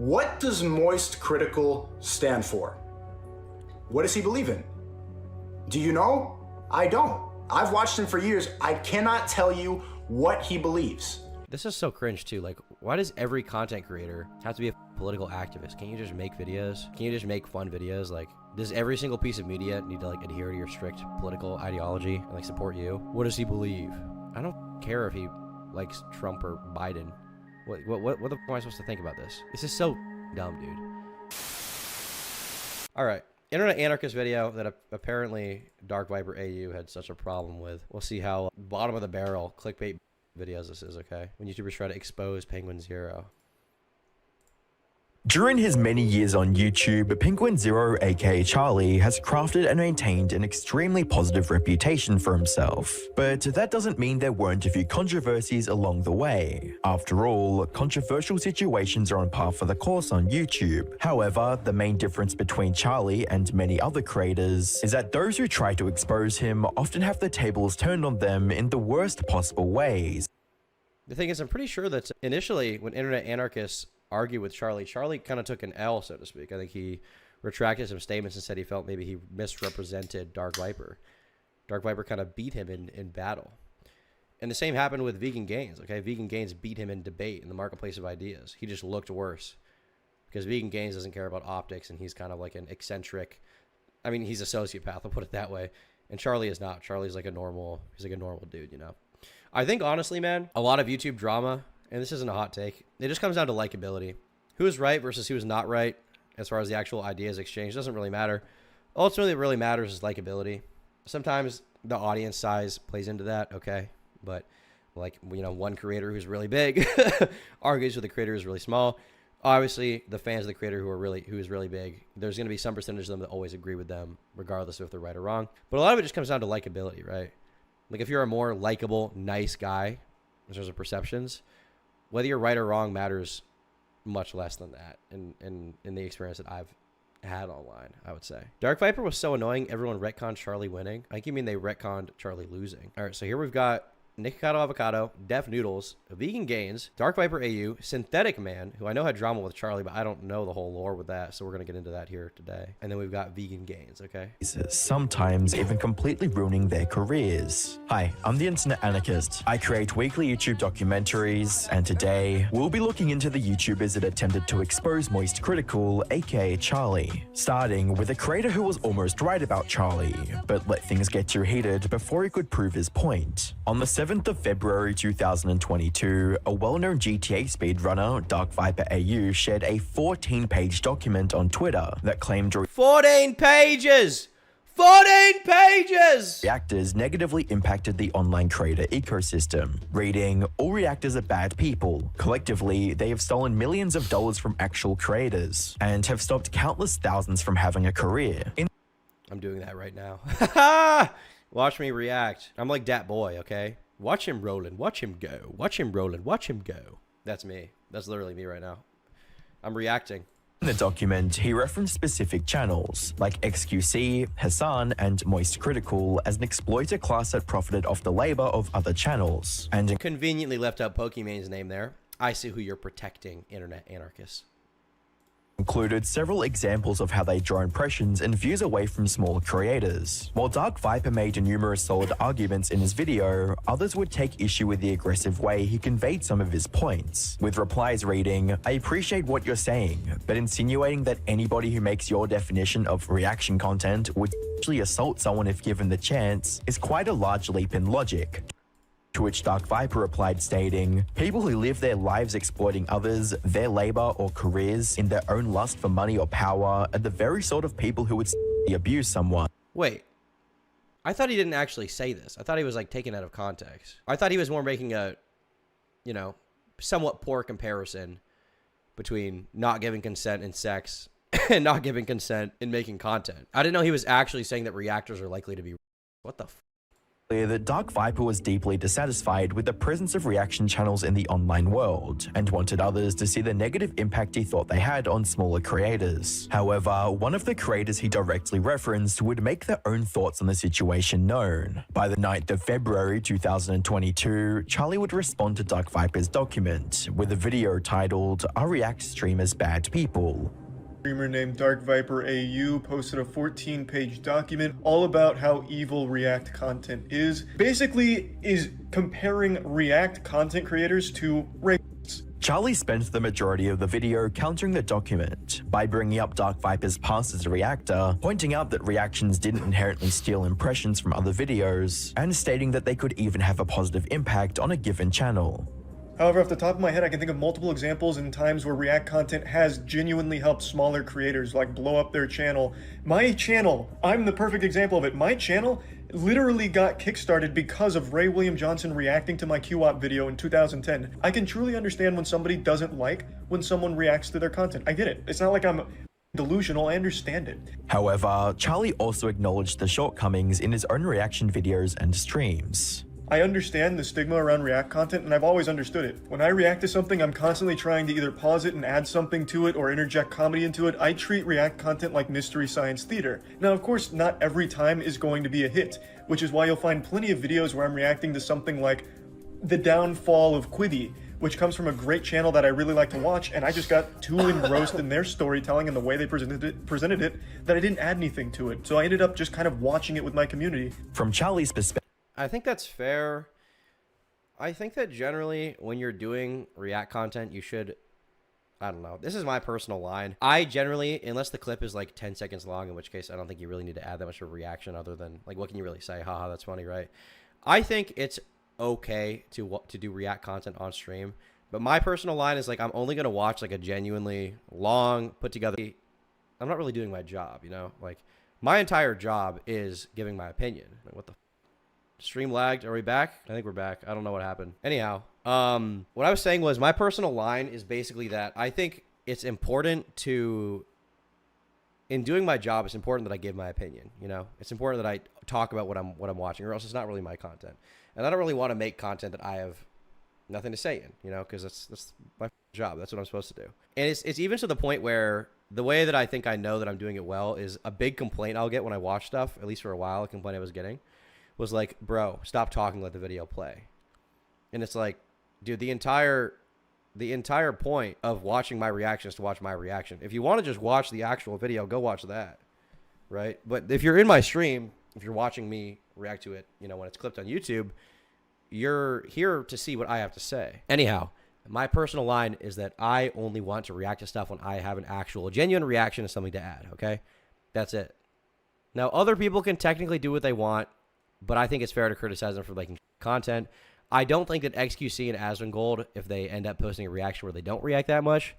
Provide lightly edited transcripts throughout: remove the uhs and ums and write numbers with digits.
What does Moist Critical stand for? What does he believe in? Do you know? I don't. I've watched him for years. I cannot tell you what he believes. This is so cringe too. Like, why does every content creator have to be a political activist? Can't you just make videos? Can you just make fun videos? Like, does every single piece of media need to like adhere to your strict political ideology and like support you? What does he believe? I don't care if he likes Trump or Biden. What the fuck am I supposed to think about this? This is so dumb, dude. All right. Internet anarchist video that apparently DarkViperAU had such a problem with. We'll see how bottom of the barrel clickbait videos this is, okay? When YouTubers try to expose Penguinz0. During his many years on YouTube, Penguinz0, aka Charlie, has crafted and maintained an extremely positive reputation for himself. But that doesn't mean there weren't a few controversies along the way. After all, controversial situations are on par for the course on YouTube. However, the main difference between Charlie and many other creators is that those who try to expose him often have the tables turned on them in the worst possible ways. The thing is, I'm pretty sure that initially when internet anarchists argue with Charlie kind of took an L, so to speak. I think he retracted some statements and said he felt maybe he misrepresented Dark Viper. Dark Viper kind of beat him in battle. And the same happened with Vegan Gains. Okay, Vegan Gains beat him in debate in the marketplace of ideas. He just looked worse because Vegan Gains doesn't care about optics, and he's kind of like an eccentric. I mean, he's a sociopath. I'll put it that way. And Charlie is not. Charlie's like a normal. He's like a normal dude, you know. I think honestly, man, a lot of YouTube drama. And this isn't a hot take. It just comes down to likability. Who is right versus who is not right as far as the actual ideas exchange doesn't really matter. Ultimately, what really matters is likability. Sometimes the audience size plays into that, okay? But, like, you know, one creator who's really big argues with a creator who's really small. Obviously, the fans of the creator who is really big, there's going to be some percentage of them that always agree with them, regardless of if they're right or wrong. But a lot of it just comes down to likability, right? Like, if you're a more likable, nice guy in terms of perceptions, whether you're right or wrong matters much less than that in the experience that I've had online, I would say. Dark Viper was so annoying, everyone retconned Charlie winning. I think you mean they retconned Charlie losing. All right, so here we've got Nikocado Avocado, Def Noodles, Vegan Gains, DarkViperAU, Synthetic Man, who I know had drama with Charlie, but I don't know the whole lore with that, so we're going to get into that here today. And then we've got Vegan Gains, okay? Sometimes even completely ruining their careers. Hi, I'm the Internet Anarchist. I create weekly YouTube documentaries, and today we'll be looking into the YouTubers that attempted to expose Moist Critical, aka Charlie. Starting with a creator who was almost right about Charlie, but let things get too heated before he could prove his point. On the 7th of February 2022, a well-known GTA speedrunner, DarkViperAU, shared a 14-page document on Twitter that claimed 14 pages! 14 pages! reactors negatively impacted the online creator ecosystem. Reading, all reactors are bad people. Collectively, they have stolen millions of dollars from actual creators and have stopped countless thousands from having a career. I'm doing that right now. Watch me react. I'm like that boy, okay? Watch him rolling. Watch him go. Watch him rolling. Watch him go. That's me. That's literally me right now. I'm reacting. In the document, he referenced specific channels, like XQC, Hassan, and Moist Critical, as an exploiter class that profited off the labor of other channels. And Conveniently left out Pokemon's name there. I see who you're protecting, internet anarchists. Included several examples of how they draw impressions and views away from smaller creators. While Dark Viper made numerous solid arguments in his video, others would take issue with the aggressive way he conveyed some of his points, with replies reading, "I appreciate what you're saying, but insinuating that anybody who makes your definition of reaction content would actually assault someone if given the chance is quite a large leap in logic." To which Dark Viper replied stating, "People who live their lives exploiting others, their labor or careers in their own lust for money or power are the very sort of people who would abuse someone." Wait, I thought he didn't actually say this. I thought he was like taken out of context. I thought he was more making a, you know, somewhat poor comparison between not giving consent in sex and not giving consent in making content. I didn't know he was actually saying that reactors are likely to be. What the f? clear that Dark Viper was deeply dissatisfied with the presence of reaction channels in the online world and wanted others to see the negative impact he thought they had on smaller creators. However, one of the creators he directly referenced would make their own thoughts on the situation known. By the 9th of February 2022, Charlie would respond to Dark Viper's document with a video titled "Are React Streamers Bad People?" Streamer named DarkViperAU posted a 14-page document all about how evil React content is. Basically, is comparing React content creators to rapists. Charlie spent the majority of the video countering the document by bringing up Dark Viper's past as a reactor, pointing out that reactions didn't inherently steal impressions from other videos, and stating that they could even have a positive impact on a given channel. However, off the top of my head, I can think of multiple examples in times where React content has genuinely helped smaller creators, like blow up their channel. My channel, I'm the perfect example of it. My channel literally got kickstarted because of Ray William Johnson reacting to my QWOP video in 2010. I can truly understand when somebody doesn't like when someone reacts to their content. I get it. It's not like I'm delusional, I understand it. However, Charlie also acknowledged the shortcomings in his own reaction videos and streams. I understand the stigma around React content, and I've always understood it. When I react to something, I'm constantly trying to either pause it and add something to it or interject comedy into it. I treat React content like Mystery Science Theater. Now, of course, not every time is going to be a hit, which is why you'll find plenty of videos where I'm reacting to something like the downfall of Quibi, which comes from a great channel that I really like to watch, and I just got too engrossed in their storytelling and the way they presented it that I didn't add anything to it. So I ended up just kind of watching it with my community. From Charlie's perspective, I think that's fair. I think that generally when you're doing React content, you should, I don't know, this is my personal line. I generally, unless the clip is like 10 seconds long, in which case I don't think you really need to add that much of a reaction other than, like, what can you really say? Haha, that's funny, right? I think it's okay to do React content on stream, but my personal line is like, I'm only going to watch like a genuinely long, put together, I'm not really doing my job, you know? Like, my entire job is giving my opinion. Like, what the stream lagged? Are we back? I think we're back. I don't know what happened. Anyhow, what I was saying was my personal line is basically that I think it's important to, in doing my job, it's important that I give my opinion. You know, it's important that I talk about what I'm watching, or else it's not really my content. And I don't really want to make content that I have nothing to say in, you know, because that's my job. That's what I'm supposed to do. And it's even to the point where the way that I think I know that I'm doing it well is a big complaint I'll get when I watch stuff, at least for a while, a complaint I was getting, was like, bro, stop talking, let the video play. And it's like, dude, the entire point of watching my reaction is to watch my reaction. If you want to just watch the actual video, go watch that, right? But if you're in my stream, if you're watching me react to it, you know, when it's clipped on YouTube, you're here to see what I have to say. Anyhow, my personal line is that I only want to react to stuff when I have an actual genuine reaction and something to add, okay? That's it. Now, other people can technically do what they want, but I think it's fair to criticize them for making content. I don't think that XQC and Asmongold, if they end up posting a reaction where they don't react that much,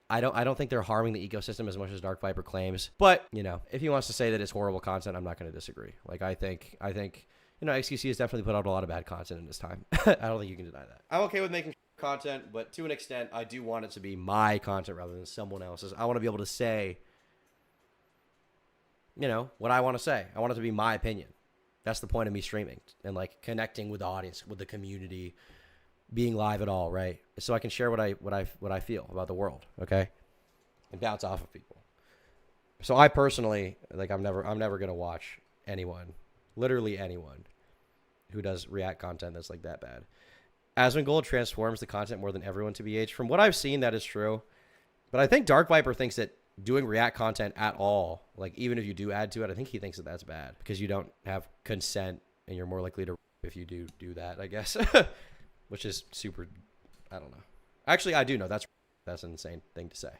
I don't think they're harming the ecosystem as much as Dark Viper claims. But, you know, if he wants to say that it's horrible content, I'm not going to disagree. Like, I think, you know, XQC has definitely put out a lot of bad content in this time. I don't think you can deny that. I'm okay with making content, but to an extent, I do want it to be my content rather than someone else's. I want to be able to say, you know, what I want to say. I want it to be my opinion. That's the point of me streaming and like connecting with the audience, with the community, being live at all, right? So I can share what I feel about the world, okay? And bounce off of people. So I personally, like, I'm never gonna watch anyone, literally anyone, who does React content that's like that bad. Asmongold transforms the content more than everyone, to BH. From what I've seen, that is true. But I think Dark Viper thinks that doing React content at all, like even if you do add to it, I think he thinks that that's bad because you don't have consent and you're more likely to if you do that, I guess. Which is super, I don't know. Actually, I do know that's an insane thing to say.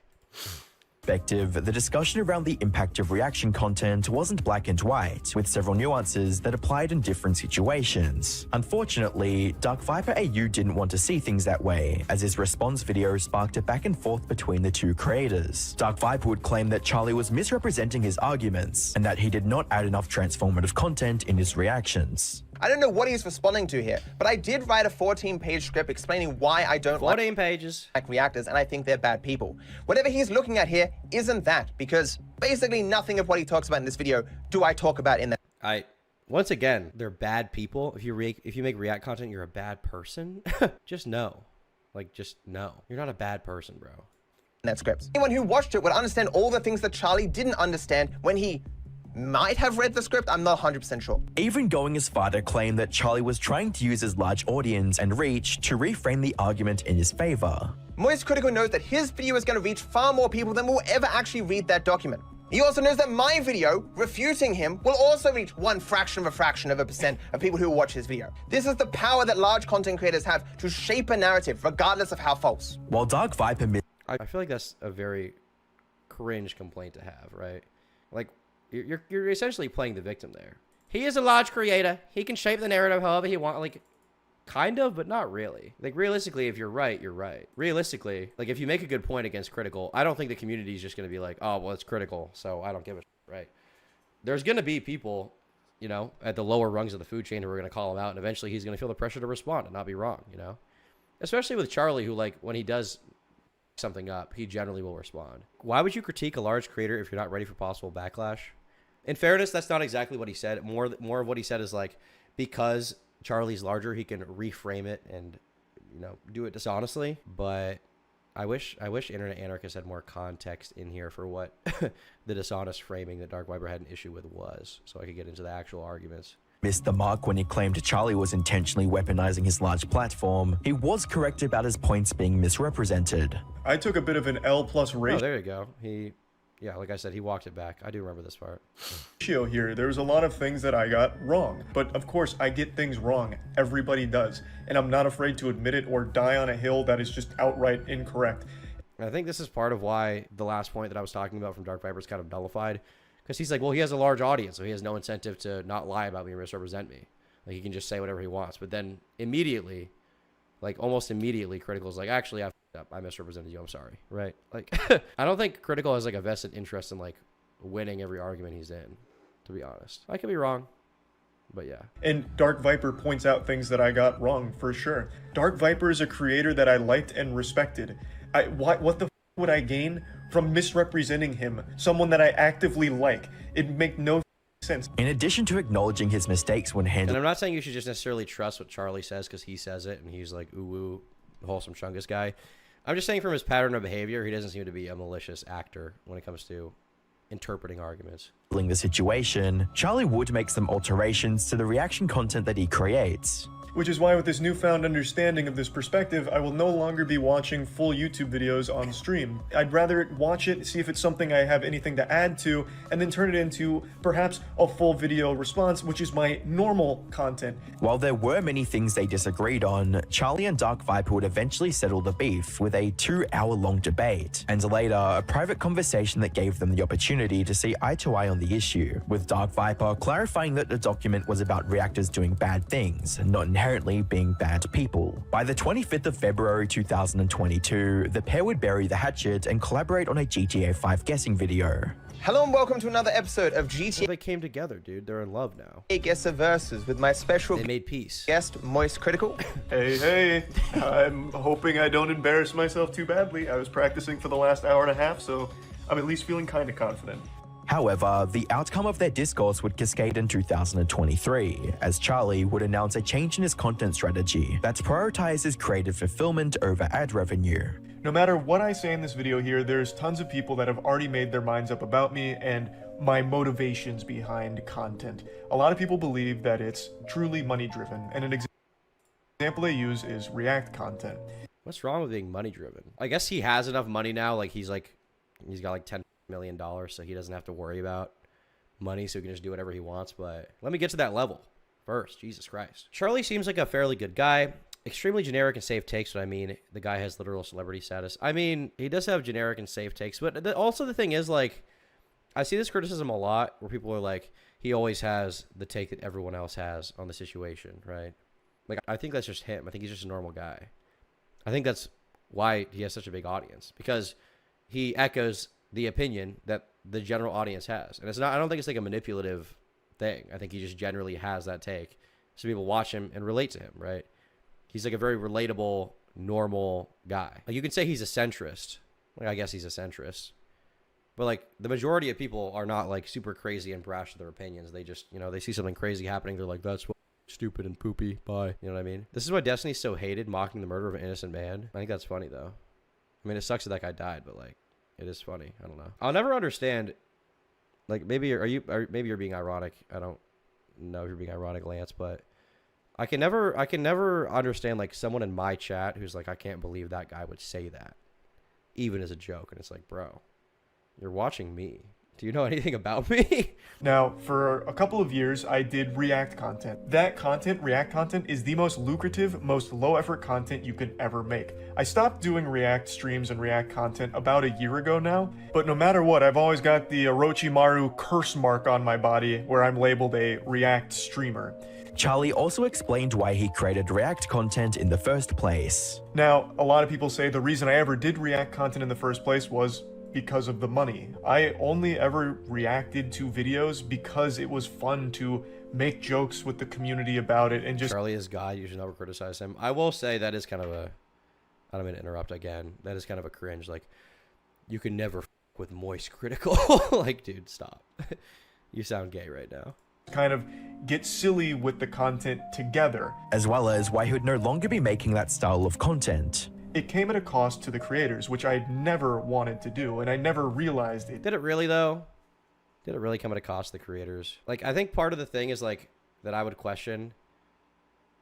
The discussion around the impact of reaction content wasn't black and white, with several nuances that applied in different situations. Unfortunately, DarkViperAU didn't want to see things that way, as his response video sparked a back and forth between the two creators. Dark Viper would claim that Charlie was misrepresenting his arguments, and that he did not add enough transformative content in his reactions. I don't know what he's responding to here, but I did write a 14-page script explaining why I don't 14 pages. like reactors, and I think they're bad people. Whatever he's looking at here isn't that, because basically nothing of what he talks about in this video do I talk about in that. Once again, they're bad people. If you make React content, you're a bad person. Just know. Like, just know. You're not a bad person, bro. That script. Anyone who watched it would understand all the things that Charlie didn't understand when he might have read the script. I'm not 100% sure. Even going as far to claim that Charlie was trying to use his large audience and reach to reframe the argument in his favor. Moist Critical knows that his video is going to reach far more people than will ever actually read that document. He also knows that my video, refuting him, will also reach one fraction of a percent of people who watch his video. This is the power that large content creators have to shape a narrative, regardless of how false. While Dark Viper I feel like that's a very cringe complaint to have, right? Like, you're essentially playing the victim there. He is a large creator. He can shape the narrative however he wants. Like, kind of, but not really. Like, realistically, if you're right, you're right. Realistically, like, if you make a good point against Critical, I don't think the community is just going to be like, oh, well, it's Critical, so I don't give a shit, right? There's going to be people, you know, at the lower rungs of the food chain who are going to call him out, and eventually he's going to feel the pressure to respond and not be wrong, you know? Especially with Charlie, who, like, when he does something up, he generally will respond. Why would you critique a large creator if you're not ready for possible backlash? In fairness, that's not exactly what he said. More of what he said is like, because Charlie's larger, he can reframe it and, you know, do it dishonestly. But I wish Internet Anarchist had more context in here for what the dishonest framing that Dark Viper had an issue with was, so I could get into the actual arguments. Missed the mark when he claimed Charlie was intentionally weaponizing his large platform. He was correct about his points being misrepresented. I took a bit of an L plus Oh, ratio there you go. Yeah, like I said, he walked it back. I do remember this part. here. There was a lot of things that I got wrong. But of course, I get things wrong. Everybody does. And I'm not afraid to admit it or die on a hill that is just outright incorrect. And I think this is part of why the last point that I was talking about from Dark Viper is kind of nullified. Because he's like, well, he has a large audience, so he has no incentive to not lie about me or misrepresent me. Like, he can just say whatever he wants. But then immediately, like almost immediately, Critical's like, actually, I f***ed up. I misrepresented you. I'm sorry. Right? Like, I don't think Critical has like a vested interest in like winning every argument he's in, to be honest. I could be wrong, but yeah. And Dark Viper points out things that I got wrong, for sure. Dark Viper is a creator that I liked and respected. What the f would I gain from misrepresenting him? Someone that I actively like. It'd make no sense. In addition to acknowledging his mistakes when And handling I'm not saying you should just necessarily trust what Charlie says because he says it and he's like, ooh, wholesome chungus guy. I'm just saying from his pattern of behavior, he doesn't seem to be a malicious actor when it comes to interpreting arguments. the situation, Charlie would make some alterations to the reaction content that he creates. Which is why with this newfound understanding of this perspective, I will no longer be watching full YouTube videos on stream. I'd rather watch it, see if it's something I have anything to add to, and then turn it into perhaps a full video response, which is my normal content. While there were many things they disagreed on, Charlie and Dark Viper would eventually settle the beef with a 2-hour-long debate, and later a private conversation that gave them the opportunity to see eye to eye on the issue, with Dark Viper clarifying that the document was about reactors doing bad things, not inherently being bad people. By the 25th of February 2022, the pair would bury the hatchet and collaborate on a GTA 5 guessing video. Hello and welcome to another episode of GTA They came together, dude. They're in love now. Guess Versus with my special They made peace. guest, Moist Critical. Hey, I'm hoping I don't embarrass myself too badly. I was practicing for the last hour and a half, so I'm at least feeling kind of confident. However, the outcome of their discourse would cascade in 2023, as Charlie would announce a change in his content strategy that prioritizes creative fulfillment over ad revenue. No matter what I say in this video here, there's tons of people that have already made their minds up about me and my motivations behind content. A lot of people believe that it's truly money driven, and an example they use is React content. What's wrong with being money driven? I guess he has enough money now. Like he's got like $10 million, so he doesn't have to worry about money, so he can just do whatever he wants. But let me get to that level first. Jesus Christ. Charlie seems like a fairly good guy. Extremely generic and safe takes, what I mean. The guy has literal celebrity status. I mean, he does have generic and safe takes, but also the thing is, like, I see this criticism a lot where people are like, he always has the take that everyone else has on the situation, right? Like, I think that's just him. I think he's just a normal guy. I think that's why he has such a big audience, because he echoes the opinion that the general audience has. And it's not, I don't think it's like a manipulative thing. I think he just generally has that take. So people watch him and relate to him, right? He's like a very relatable, normal guy. Like, you can say he's a centrist. Like, I guess he's a centrist. But like the majority of people are not like super crazy and brash with their opinions. They just, you know, they see something crazy happening. They're like, that's stupid and poopy. Bye. You know what I mean? This is why Destiny's so hated, mocking the murder of an innocent man. I think that's funny though. I mean, it sucks that that guy died, but like, it is funny. I don't know. I'll never understand. Like maybe maybe you're being ironic. I don't know if you're being ironic, Lance, but I can never understand like someone in my chat who's like, I can't believe that guy would say that, even as a joke. And it's like, bro, you're watching me. Do you know anything about me? Now, for a couple of years, I did React content. That content, React content, is the most lucrative, most low-effort content you could ever make. I stopped doing React streams and React content about a year ago now, but no matter what, I've always got the Orochimaru curse mark on my body where I'm labeled a React streamer. Charlie also explained why he created React content in the first place. Now, a lot of people say the reason I ever did React content in the first place was because of the money. I only ever reacted to videos because it was fun to make jokes with the community about it and just— Charlie is God. You should never criticize him. I will say that is kind of a, I don't mean to interrupt again. That is kind of a cringe. Like, you can never f with moist critical. Like, dude, stop. You sound gay right now. Kind of get silly with the content together. As well as why he would no longer be making that style of content. It came at a cost to the creators, which I never wanted to do, and I never realized it. Did it really, though? Did it really come at a cost to the creators? Like, I think part of the thing is, like, that I would question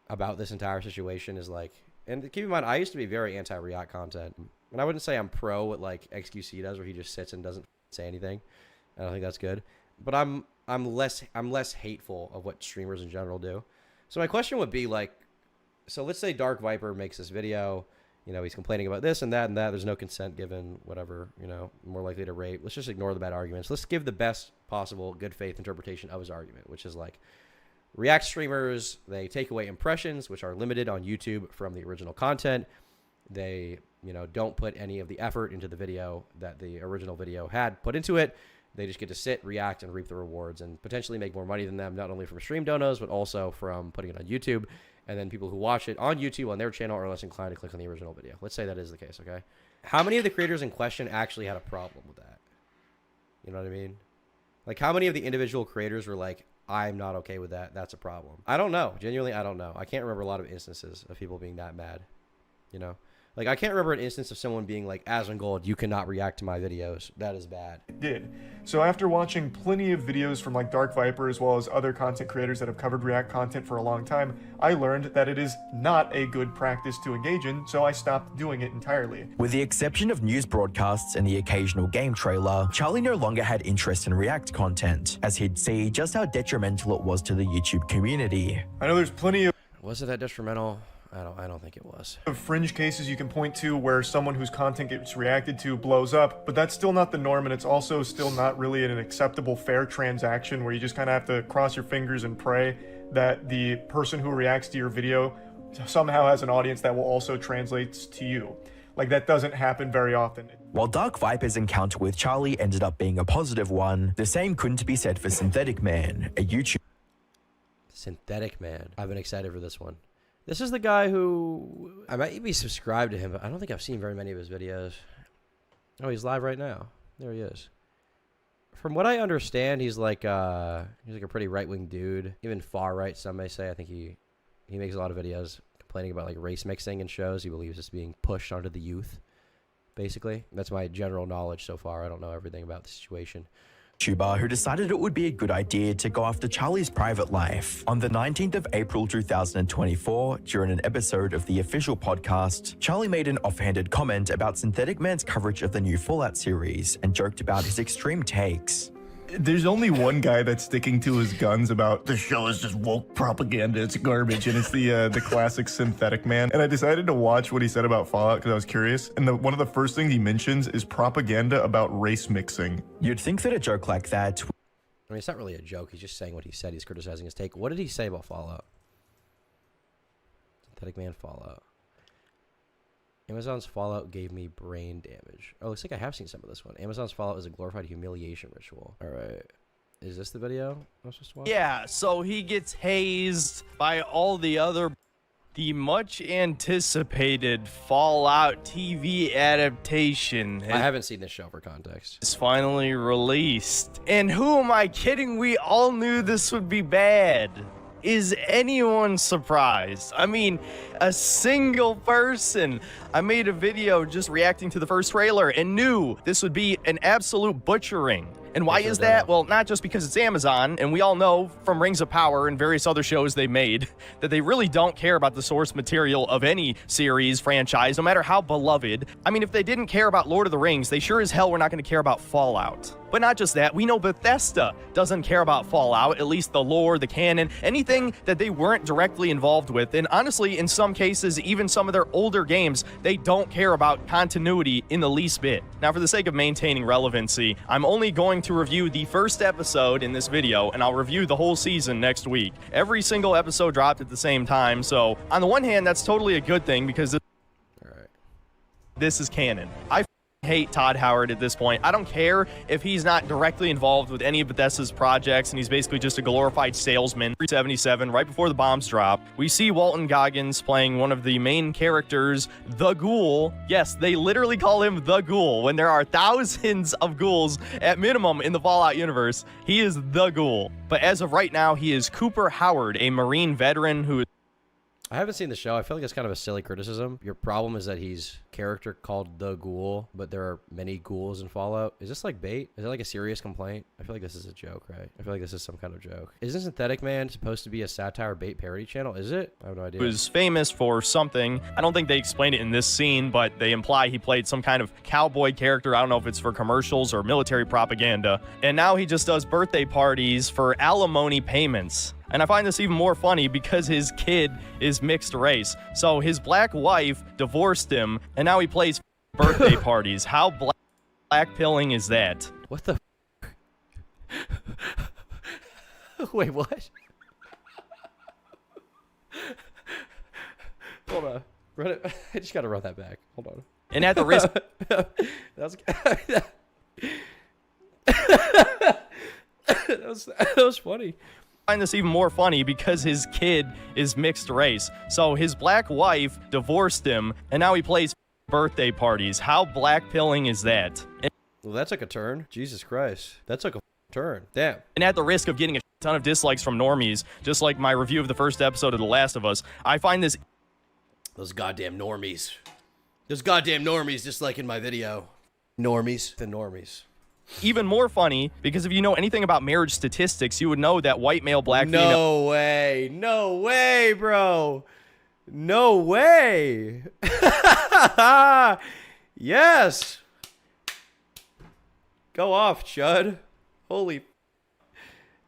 about this entire situation is, like, and keep in mind, I used to be very anti-React content. And I wouldn't say I'm pro what, like, XQC does, where he just sits and doesn't say anything. I don't think that's good. But I'm less hateful of what streamers in general do. So my question would be, like, so let's say Dark Viper makes this video. You know, he's complaining about this and that and that. There's no consent given, whatever, you know, more likely to rape. Let's just ignore the bad arguments. Let's give the best possible good faith interpretation of his argument, which is like React streamers, they take away impressions, which are limited on YouTube from the original content. They, you know, don't put any of the effort into the video that the original video had put into it. They just get to sit, react, and reap the rewards and potentially make more money than them, not only from stream donos, but also from putting it on YouTube. And then people who watch it on YouTube on their channel are less inclined to click on the original video. Let's say that is the case, okay? How many of the creators in question actually had a problem with that? You know what I mean? Like, how many of the individual creators were like, I'm not okay with that, that's a problem? I don't know. Genuinely, I don't know. I can't remember a lot of instances of people being that mad, you know? Like, I can't remember an instance of someone being like, Asmongold, you cannot react to my videos. That is bad. It did. So after watching plenty of videos from like Dark Viper as well as other content creators that have covered React content for a long time, I learned that it is not a good practice to engage in, so I stopped doing it entirely. With the exception of news broadcasts and the occasional game trailer, Charlie no longer had interest in React content, as he'd see just how detrimental it was to the YouTube community. I know there's plenty of— Was it that detrimental? I don't think it was. Fringe cases you can point to where someone whose content gets reacted to blows up, but that's still not the norm, and it's also still not really an acceptable fair transaction where you just kind of have to cross your fingers and pray that the person who reacts to your video somehow has an audience that will also translate to you. Like, that doesn't happen very often. While Dark Viper's encounter with Charlie ended up being a positive one, the same couldn't be said for Synthetic Man, a YouTuber. Synthetic Man. I've been excited for this one. This is the guy who, I might be subscribed to him, but I don't think I've seen very many of his videos. Oh, he's live right now. There he is. From what I understand, he's like a pretty right-wing dude, even far-right, some may say. I think he makes a lot of videos complaining about like race mixing in shows. He believes it's being pushed onto the youth, basically. That's my general knowledge so far. I don't know everything about the situation. YouTuber who decided it would be a good idea to go after Charlie's private life. On the 19th of April 2024, during an episode of the official podcast, Charlie made an offhanded comment about Synthetic Man's coverage of the new Fallout series and joked about his extreme takes. There's only one guy that's sticking to his guns about the show is just woke propaganda, it's garbage, and it's the classic Synthetic Man. And I decided to watch what he said about Fallout because I was curious. And one of the first things he mentions is propaganda about race mixing. You'd think that a joke like that— I mean, it's not really a joke. He's just saying what he said. He's criticizing his take. What did he say about Fallout? Synthetic Man Fallout. Amazon's Fallout gave me brain damage. Oh, looks like I have seen some of this one. Amazon's Fallout is a glorified humiliation ritual. All right. Is this the video I'm supposed to watch? Yeah, so he gets hazed by all the other The much anticipated Fallout TV adaptation I haven't seen this show for context. is finally released. And who am I kidding? We all knew this would be bad. Is anyone surprised? I mean, a single person. I made a video just reacting to the first trailer and knew this would be an absolute butchering. And why is that? Well, not just because it's Amazon, and we all know from Rings of Power and various other shows they made that they really don't care about the source material of any series, franchise, no matter how beloved. I mean, if they didn't care about Lord of the Rings, they sure as hell were not going to care about Fallout. But not just that, we know Bethesda doesn't care about Fallout, at least the lore, the canon, anything that they weren't directly involved with. And honestly, in some cases, even some of their older games, they don't care about continuity in the least bit. Now, for the sake of maintaining relevancy, I'm only going to review the first episode in this video, and I'll review the whole season next week. Every single episode dropped at the same time, so on the one hand, that's totally a good thing because this is canon. I hate Todd Howard at this point. I don't care if he's not directly involved with any of Bethesda's projects and he's basically just a glorified salesman. 377, right before the bombs drop, we see Walton Goggins playing one of the main characters, the Ghoul. Yes, they literally call him the Ghoul when there are thousands of ghouls at minimum in the Fallout universe. He is the Ghoul. But as of right now, he is Cooper Howard, a Marine veteran who is I haven't seen the show. I feel like it's kind of a silly criticism. Your problem is that he's character called the Ghoul, but there are many ghouls in Fallout. Is this like bait? Is it like a serious complaint? I feel like this is a joke, right? I feel like this is some kind of joke. Isn't Synthetic Man supposed to be a satire bait parody channel? Is it? I have no idea. was famous for something. I don't think they explained it in this scene, but they imply he played some kind of cowboy character. I don't know if it's for commercials or military propaganda. And now he just does birthday parties for alimony payments. And I find this even more funny because his kid is mixed race. So his black wife divorced him, and now he plays birthday parties. How black-pilling is that? What the Wait, what? Hold on. Run it. I just gotta run that back. Hold on. And at the risk... that was funny. I find this even more funny because his kid is mixed race. So his black wife divorced him, and now he plays birthday parties. How black-pilling is that? Well, that took a turn. Jesus Christ. That took a turn. Damn. And at the risk of getting a ton of dislikes from normies, just like my review of the first episode of The Last of Us, I find this... Those goddamn normies. Those goddamn normies, just like in my video. Normies. The normies. Even more funny, because if you know anything about marriage statistics, you would know that white male, black female... No way. No way, bro. No way. Yes. Go off, Chud. Holy...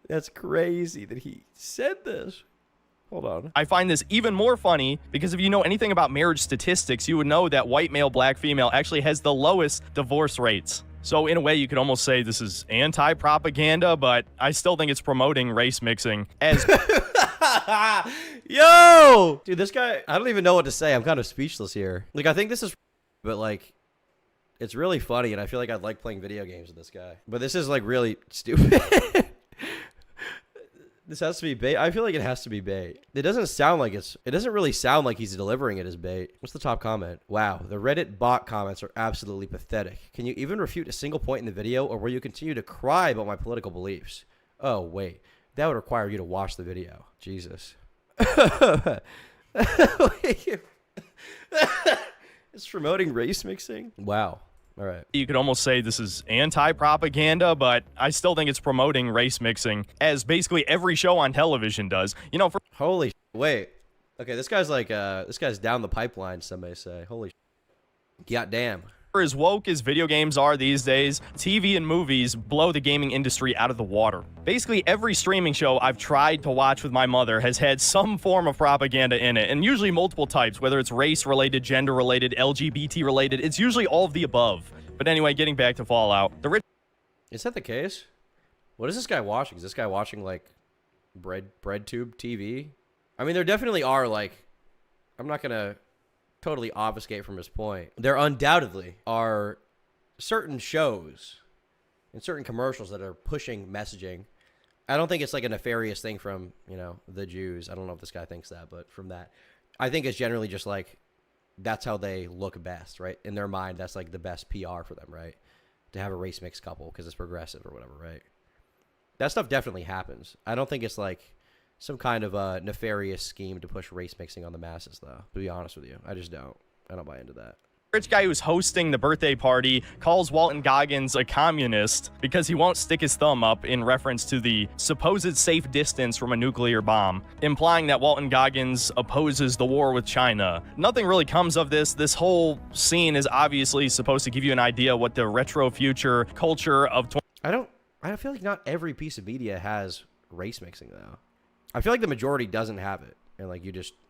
That's crazy that he said this. Hold on. I find this even more funny, because if you know anything about marriage statistics, you would know that white male, black female actually has the lowest divorce rates. So in a way, you could almost say this is anti-propaganda, but I still think it's promoting race mixing as... Yo! Dude, this guy, I don't even know what to say. I'm kind of speechless here. Like, I think this is... But, like, it's really funny, and I feel like I'd like playing video games with this guy. But this is, like, really stupid. This has to be bait. I feel like it has to be bait. It doesn't sound like it's... It doesn't really sound like he's delivering it as bait. What's the top comment? Wow, the Reddit bot comments are absolutely pathetic. Can you even refute a single point in the video, or will you continue to cry about my political beliefs? Oh, wait. That would require you to watch the video. Jesus. It's promoting race mixing? Wow. All right. You could almost say this is anti-propaganda, but I still think it's promoting race mixing, as basically every show on television does. You know, for... Holy wait. Okay, this guy's like, this guy's down the pipeline, some may say. Holy goddamn. For as woke as video games are these days, TV and movies blow the gaming industry out of the water. Basically, every streaming show I've tried to watch with my mother has had some form of propaganda in it, and usually multiple types, whether it's race-related, gender-related, LGBT-related. It's usually all of the above. But anyway, getting back to Fallout. Is that the case? What is this guy watching? Is this guy watching, like, bread tube TV? I mean, there definitely are, like... I'm not gonna... totally obfuscate from his point. There undoubtedly are certain shows and certain commercials that are pushing messaging. I don't think it's like a nefarious thing from, you know, the Jews. I don't know if this guy thinks that, but from that. I think it's generally just like, that's how they look best, right? In their mind, that's like the best PR for them, right? To have a race mix couple because it's progressive or whatever, right? That stuff definitely happens. I don't think it's like some kind of a nefarious scheme to push race mixing on the masses, though, to be honest with you. I just don't. I don't buy into that. Rich guy who's hosting the birthday party calls Walton Goggins a communist because he won't stick his thumb up in reference to the supposed safe distance from a nuclear bomb, implying that Walton Goggins opposes the war with China. Nothing really comes of this. This whole scene is obviously supposed to give you an idea what the retro future culture of... I feel like not every piece of media has race mixing, though. I feel like the majority doesn't have it. And like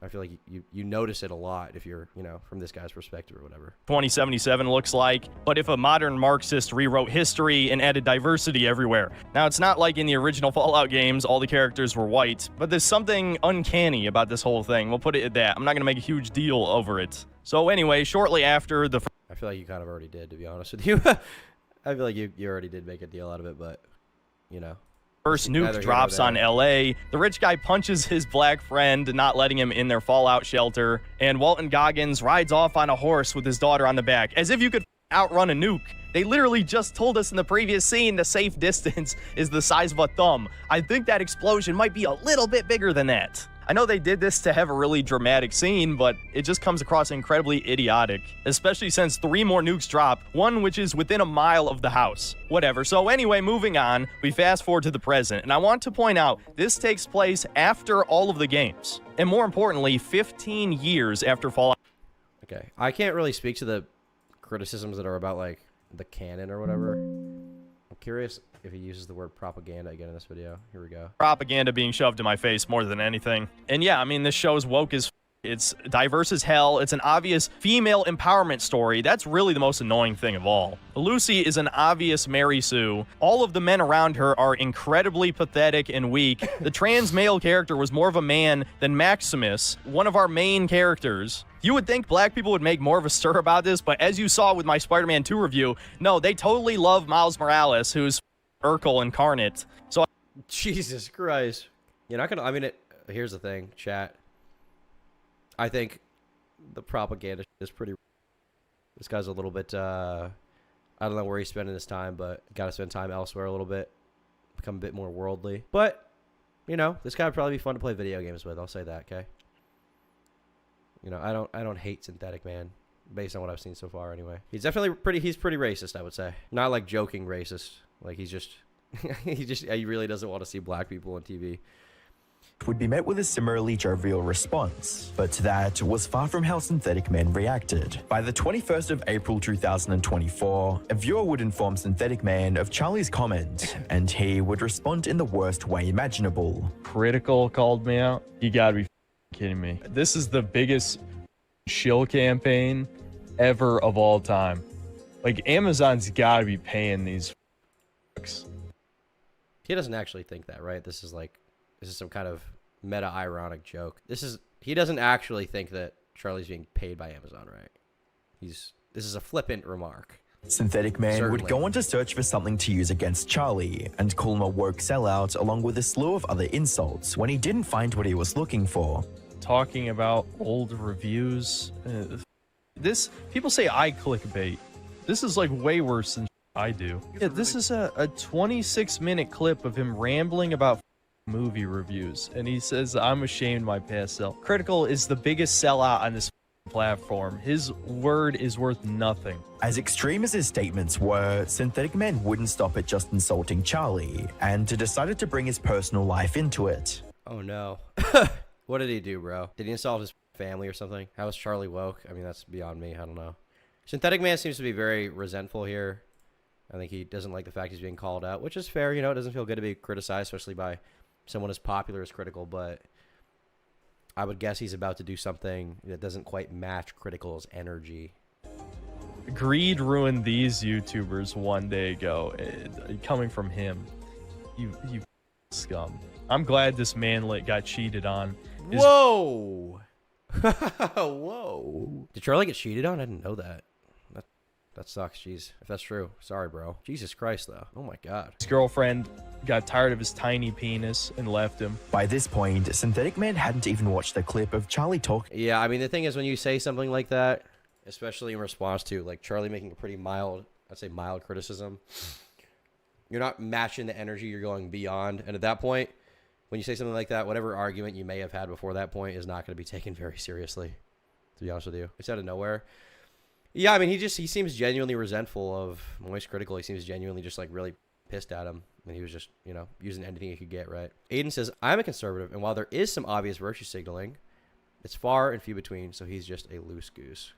I feel like you notice it a lot if you're, from this guy's perspective or whatever. 2077 looks like, but if a modern Marxist rewrote history and added diversity everywhere. Now, it's not like in the original Fallout games, all the characters were white, but there's something uncanny about this whole thing. We'll put it at that. I'm not going to make a huge deal over it. So anyway, shortly after the... I feel like you kind of already did, to be honest with you. I feel like you already did make a deal out of it, but, First nuke drops on LA. The rich guy punches his black friend, not letting him in their fallout shelter. And Walton Goggins rides off on a horse with his daughter on the back, as if you could outrun a nuke. They literally just told us in the previous scene the safe distance is the size of a thumb. I think that explosion might be a little bit bigger than that. I know they did this to have a really dramatic scene, but it just comes across incredibly idiotic, especially since 3 more nukes drop, one which is within a mile of the house. Whatever. So anyway, moving on, we fast forward to the present, and I want to point out this takes place after all of the games, and more importantly, 15 years after Fallout. Okay, I can't really speak to the criticisms that are about like the canon or whatever. I'm curious if he uses the word propaganda again in this video. Here we go. Propaganda being shoved in my face more than anything. And yeah, I mean, this show is woke as it's diverse as hell. It's an obvious female empowerment story. That's really the most annoying thing of all. Lucy is an obvious Mary Sue. All of the men around her are incredibly pathetic and weak. The trans male character was more of a man than Maximus, one of our main characters. You would think black people would make more of a stir about this, but as you saw with my Spider-Man 2 review, no, they totally love Miles Morales, who's Urkel incarnate. So Jesus Christ. You're not gonna, here's the thing, chat. I think the propaganda is pretty... This guy's a little bit, I don't know where he's spending his time, but gotta spend time elsewhere a little bit. Become a bit more worldly. But, this guy would probably be fun to play video games with, I'll say that, okay? I don't hate Synthetic Man, based on what I've seen so far anyway. He's definitely he's pretty racist, I would say. Not like joking racist. Like he's just, he really doesn't want to see black people on TV. Would be met with a similarly jovial response, but that was far from how Synthetic Man reacted. By the 21st of April 2024, a viewer would inform Synthetic Man of Charlie's comment, and he would respond in the worst way imaginable. Critical called me out? You gotta be kidding me. This is the biggest shill campaign ever of all time. Like, Amazon's gotta be paying these fucks. He doesn't actually think that, right? This is some kind of meta-ironic joke. He doesn't actually think that Charlie's being paid by Amazon, right? This is a flippant remark. Synthetic Man Certainly would go on to search for something to use against Charlie and call him a woke sellout along with a slew of other insults when he didn't find what he was looking for. Talking about old reviews. People say I clickbait. This is like way worse than I do. Yeah, this is a 26-minute clip of him rambling about movie reviews, and he says, I'm ashamed of my past self. Critical is the biggest sellout on this platform. His word is worth nothing. As extreme as his statements were, Synthetic Man wouldn't stop at just insulting Charlie, and decided to bring his personal life into it. Oh no. What did he do, bro? Did he insult his family or something? How is Charlie woke? I mean, that's beyond me. I don't know. Synthetic Man seems to be very resentful here. I think he doesn't like the fact he's being called out, which is fair. It doesn't feel good to be criticized, especially by someone as popular as Critical, but I would guess he's about to do something that doesn't quite match Critical's energy. Greed ruined these YouTubers one day ago. Coming from him. You scum. I'm glad this manlet got cheated on. Whoa! Whoa! Did Charlie get cheated on? I didn't know that. That sucks. Jeez. If that's true. Sorry, bro. Jesus Christ, though. Oh my God. His girlfriend got tired of his tiny penis and left him. By this point, Synthetic Man hadn't even watched the clip of Charlie talking. Yeah, I mean, the thing is, when you say something like that, especially in response to, like, Charlie making a pretty mild, I'd say mild criticism, you're not matching the energy, you're going beyond. And at that point, when you say something like that, whatever argument you may have had before that point is not going to be taken very seriously, to be honest with you. It's out of nowhere. Yeah, I mean, he seems genuinely resentful of Moist Critical. He seems genuinely just, like, really pissed at him. And he was just, you know, using anything he could get, right? Aiden says, I'm a conservative, and while there is some obvious virtue signaling, it's far and few between, so he's just a loose goose.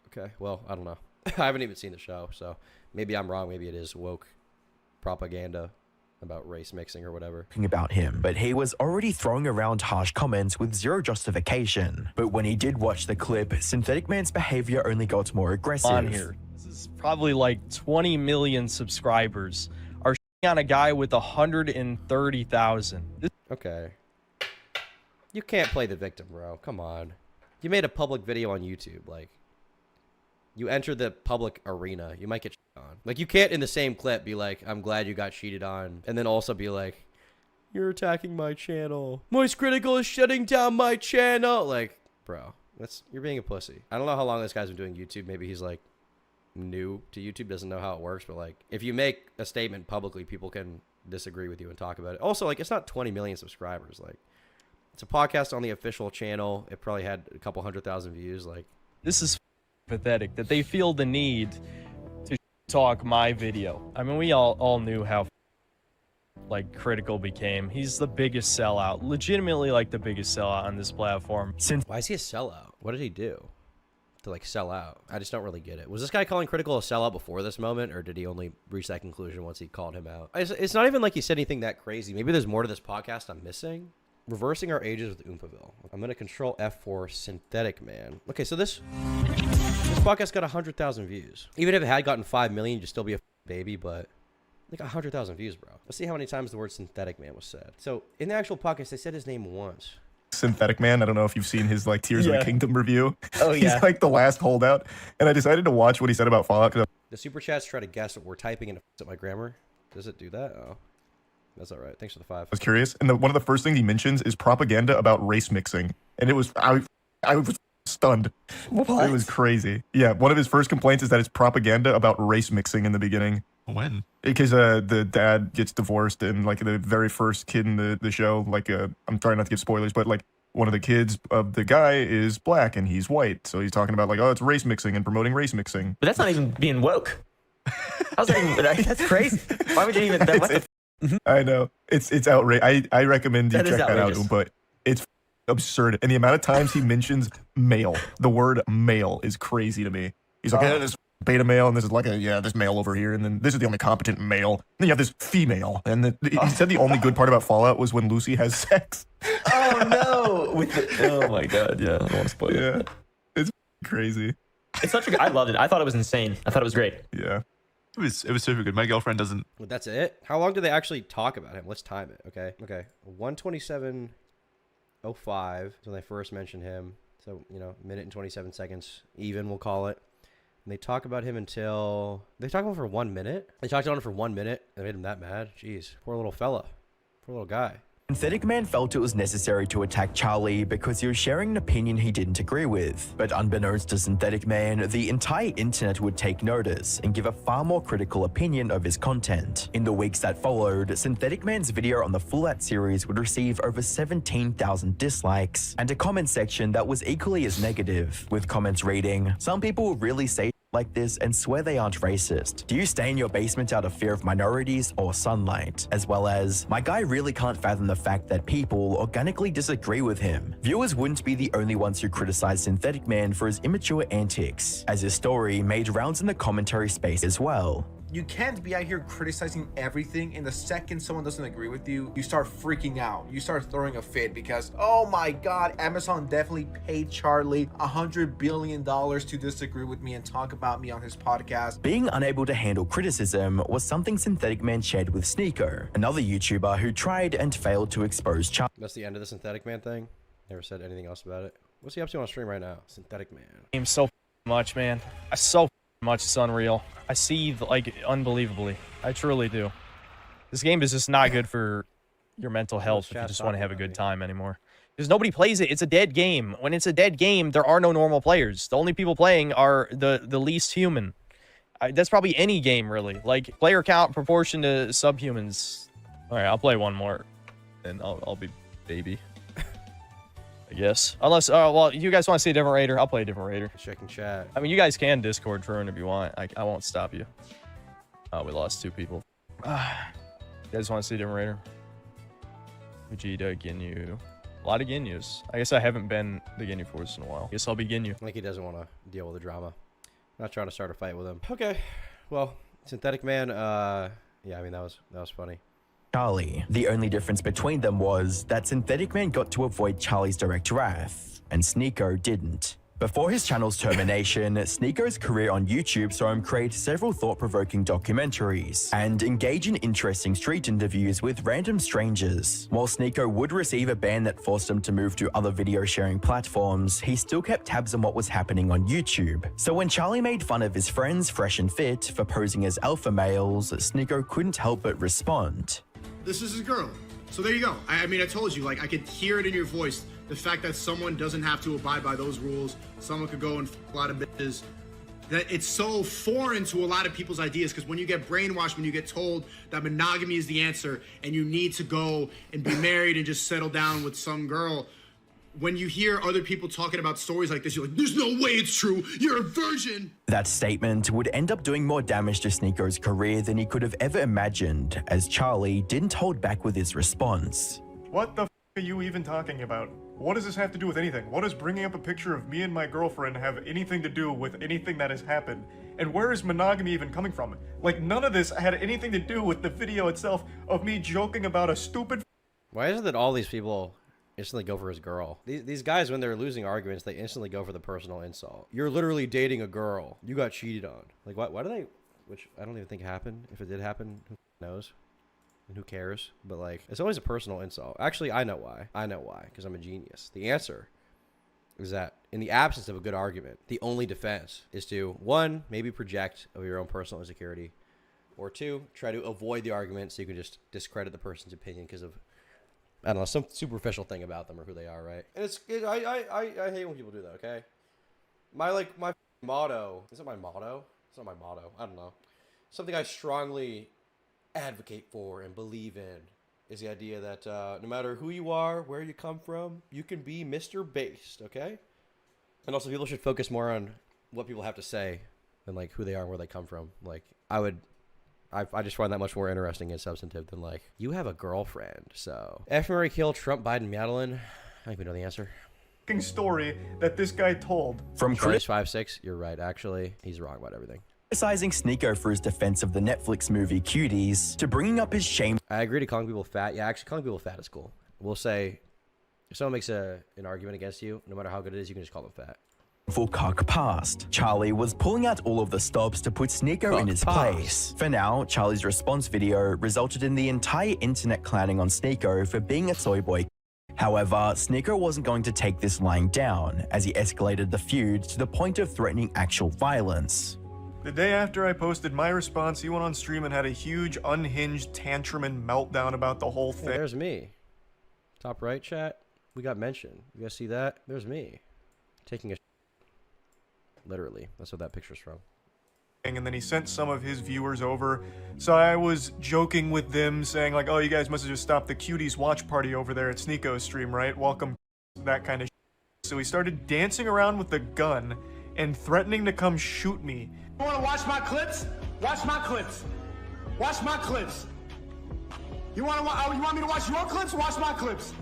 Okay, well, I don't know. I haven't even seen the show, so maybe I'm wrong. Maybe it is woke propaganda about race mixing or whatever. About him, but he was already throwing around harsh comments with zero justification. But when he did watch the clip, Synthetic Man's behavior only got more aggressive. On here, this is probably like 20 million subscribers are shitting on a guy with 130,000. Okay. You can't play the victim, bro. Come on. You made a public video on YouTube. Like, you enter the public arena. You might get shit on. Like, you can't in the same clip be like, I'm glad you got cheated on. And then also be like, you're attacking my channel. Moist Critical is shutting down my channel. Like, bro, you're being a pussy. I don't know how long this guy's been doing YouTube. Maybe he's like new to YouTube, doesn't know how it works. But like, if you make a statement publicly, people can disagree with you and talk about it. Also, like, it's not 20 million subscribers. Like, it's a podcast on the official channel. It probably had a couple 100,000 views. Like, This is pathetic that they feel the need to talk my video. I mean, we all knew how like Critical became. He's the biggest sellout, legitimately like the biggest sellout on this platform. why is he a sellout? What did he do to like sell out? I just don't really get it. Was this guy calling Critical a sellout before this moment, or did he only reach that conclusion once he called him out? It's not even like he said anything that crazy. Maybe there's more to this podcast I'm missing. Reversing our ages with Oompaville. I'm gonna control F for Synthetic Man. Okay, so this podcast got 100,000 views. Even if it had gotten 5 million, you'd still be a baby, but like 100,000 views, bro. Let's see how many times the word Synthetic Man was said. So in the actual podcast, they said his name once. Synthetic Man. I don't know if you've seen his like Tears of the Kingdom review. Oh yeah. He's like the last holdout. And I decided to watch what he said about Fallout. The super chats try to guess what we're typing and at my grammar. Does it do that? Oh, that's all right. Thanks for the 5. I was curious. And one of the first things he mentions is propaganda about race mixing. And it was, I was stunned. What? It was crazy. Yeah. One of his first complaints is that it's propaganda about race mixing in the beginning. When? Because the dad gets divorced and like the very first kid in the show, like I'm trying not to give spoilers, but like one of the kids of the guy is black and he's white. So he's talking about like, oh, it's race mixing and promoting race mixing. But that's not even being woke. I was like, that's crazy. Why would you even? I know. It's outrageous. I recommend you That is check that out, outrageous. but it's absurd. And the amount of times he mentions male, the word male is crazy to me. He's like, yeah, this beta male, and this is like this male over here, and then this is the only competent male. Then you have this female, and he said the only good part about Fallout was when Lucy has sex. Oh no! Oh my god! Yeah, I don't want to spoil it. Yeah, it's crazy. It's such a good. I loved it. I thought it was insane. I thought it was great. Yeah, It was super good. My girlfriend doesn't. Well, that's it? How long do they actually talk about him? Let's time it, okay? Okay. 1:27:05 is when they first mentioned him. So, you know, minute and 27 seconds, even, we'll call it. And they talk about him until... They talk about him for 1 minute? They talked about him for 1 minute? They made him that mad? Jeez. Poor little fella. Poor little guy. Synthetic Man felt it was necessary to attack Charlie because he was sharing an opinion he didn't agree with. But unbeknownst to Synthetic Man, the entire internet would take notice and give a far more critical opinion of his content. In the weeks that followed, Synthetic Man's video on the Fallout series would receive over 17,000 dislikes and a comment section that was equally as negative, with comments reading, "Some people really say like this and swear they aren't racist. Do you stay in your basement out of fear of minorities or sunlight?" As well as, "My guy really can't fathom the fact that people organically disagree with him." Viewers wouldn't be the only ones who criticized Synthetic Man for his immature antics, as his story made rounds in the commentary space as well. You can't be out here criticizing everything, and the second someone doesn't agree with you, you start freaking out. You start throwing a fit because, oh my god, Amazon definitely paid Charlie $100 billion to disagree with me and talk about me on his podcast. Being unable to handle criticism was something Synthetic Man shared with Sneako, another YouTuber who tried and failed to expose Charlie. That's the end of the Synthetic Man thing? Never said anything else about it. What's he up to on stream right now? Synthetic Man. So much, man. So much. It's unreal. I see, like, unbelievably. I truly do. This game is just not good for your mental health if you just want to have a good time anymore. Because nobody plays it. It's a dead game. When it's a dead game, there are no normal players. The only people playing are the least human. That's probably any game, really. Like, player count proportion to subhumans. All right, I'll play one more, and I'll be baby. I guess. Unless, well, you guys want to see a different raider? I'll play a different raider. Checking chat. I mean, you guys can Discord Troon if you want. I won't stop you. Oh, we lost 2 people. You guys want to see a different raider? Vegeta, Ginyu. A lot of Ginyus. I guess I haven't been the Ginyu Force in a while. Guess I'll be Ginyu. Like he doesn't want to deal with the drama. Not trying to start a fight with him. Okay. Well, Synthetic Man, yeah, I mean, that was funny. Charlie. The only difference between them was that Synthetic Man got to avoid Charlie's direct wrath, and Sneako didn't. Before his channel's termination, Sneako's career on YouTube saw him create several thought-provoking documentaries and engage in interesting street interviews with random strangers. While Sneako would receive a ban that forced him to move to other video-sharing platforms, he still kept tabs on what was happening on YouTube. So when Charlie made fun of his friends Fresh and Fit for posing as alpha males, Sneako couldn't help but respond. This is his girl. So there you go. I mean, I told you, like, I could hear it in your voice. The fact that someone doesn't have to abide by those rules, someone could go and f a lot of bitches, that it's so foreign to a lot of people's ideas, because when you get brainwashed, when you get told that monogamy is the answer and you need to go and be married and just settle down with some girl, when you hear other people talking about stories like this, you're like, there's no way it's true, you're a virgin. That statement would end up doing more damage to Sneako's career than he could have ever imagined, as Charlie didn't hold back with his response. What the f are you even talking about? What does this have to do with anything? What does bringing up a picture of me and my girlfriend have anything to do with anything that has happened? And where is monogamy even coming from? Like, none of this had anything to do with the video itself of me joking about a stupid... Why is it that all these people instantly go for his girl? These guys, when they're losing arguments, they instantly go for the personal insult. You're literally dating a girl. You got cheated on. Like, why do they... Which I don't even think happened. If it did happen, who knows? And who cares? But, like, it's always a personal insult. Actually, I know why. I know why, because I'm a genius. The answer is that in the absence of a good argument, the only defense is to, 1, maybe project of your own personal insecurity, or 2, try to avoid the argument so you can just discredit the person's opinion because of, I don't know, some superficial thing about them or who they are, right? And I hate when people do that, okay? My motto, is it my motto? It's not my motto. I don't know. Something I strongly advocate for and believe in is the idea that no matter who you are, where you come from, you can be Mr. Based, okay? And also people should focus more on what people have to say than like who they are and where they come from. Like I just find that much more interesting and substantive than like, you have a girlfriend, so. F. Murray Kill, Trump, Biden, Madeline. I think we know the answer. ...story that this guy told. From Chris 5'6", you're right, actually. He's wrong about everything. Criticizing Sneako for his defense of the Netflix movie Cuties, to bringing up his shame. I agree to calling people fat. Yeah, actually calling people fat is cool. We'll say, if someone makes an argument against you, no matter how good it is, you can just call them fat. For cock past, Charlie was pulling out all of the stops to put Sneako in his place. For now, Charlie's response video resulted in the entire internet clowning on Sneako for being a soy boy. However, Sneako wasn't going to take this lying down, as he escalated the feud to the point of threatening actual violence. The day after I posted my response, he went on stream and had a huge, unhinged tantrum and meltdown about the whole thing. Hey, there's me. Top right, chat. We got mentioned. You guys see that? There's me. Taking a literally. That's what that picture's from. And then he sent some of his viewers over. So I was joking with them, saying like, oh, you guys must have just stopped the Cuties watch party over there at Sneako's stream, right? Welcome, that kind of shit. So he started dancing around with the gun and threatening to come shoot me. You wanna watch my clips? Watch my clips. Watch my clips. You want me to watch your clips? Watch my clips.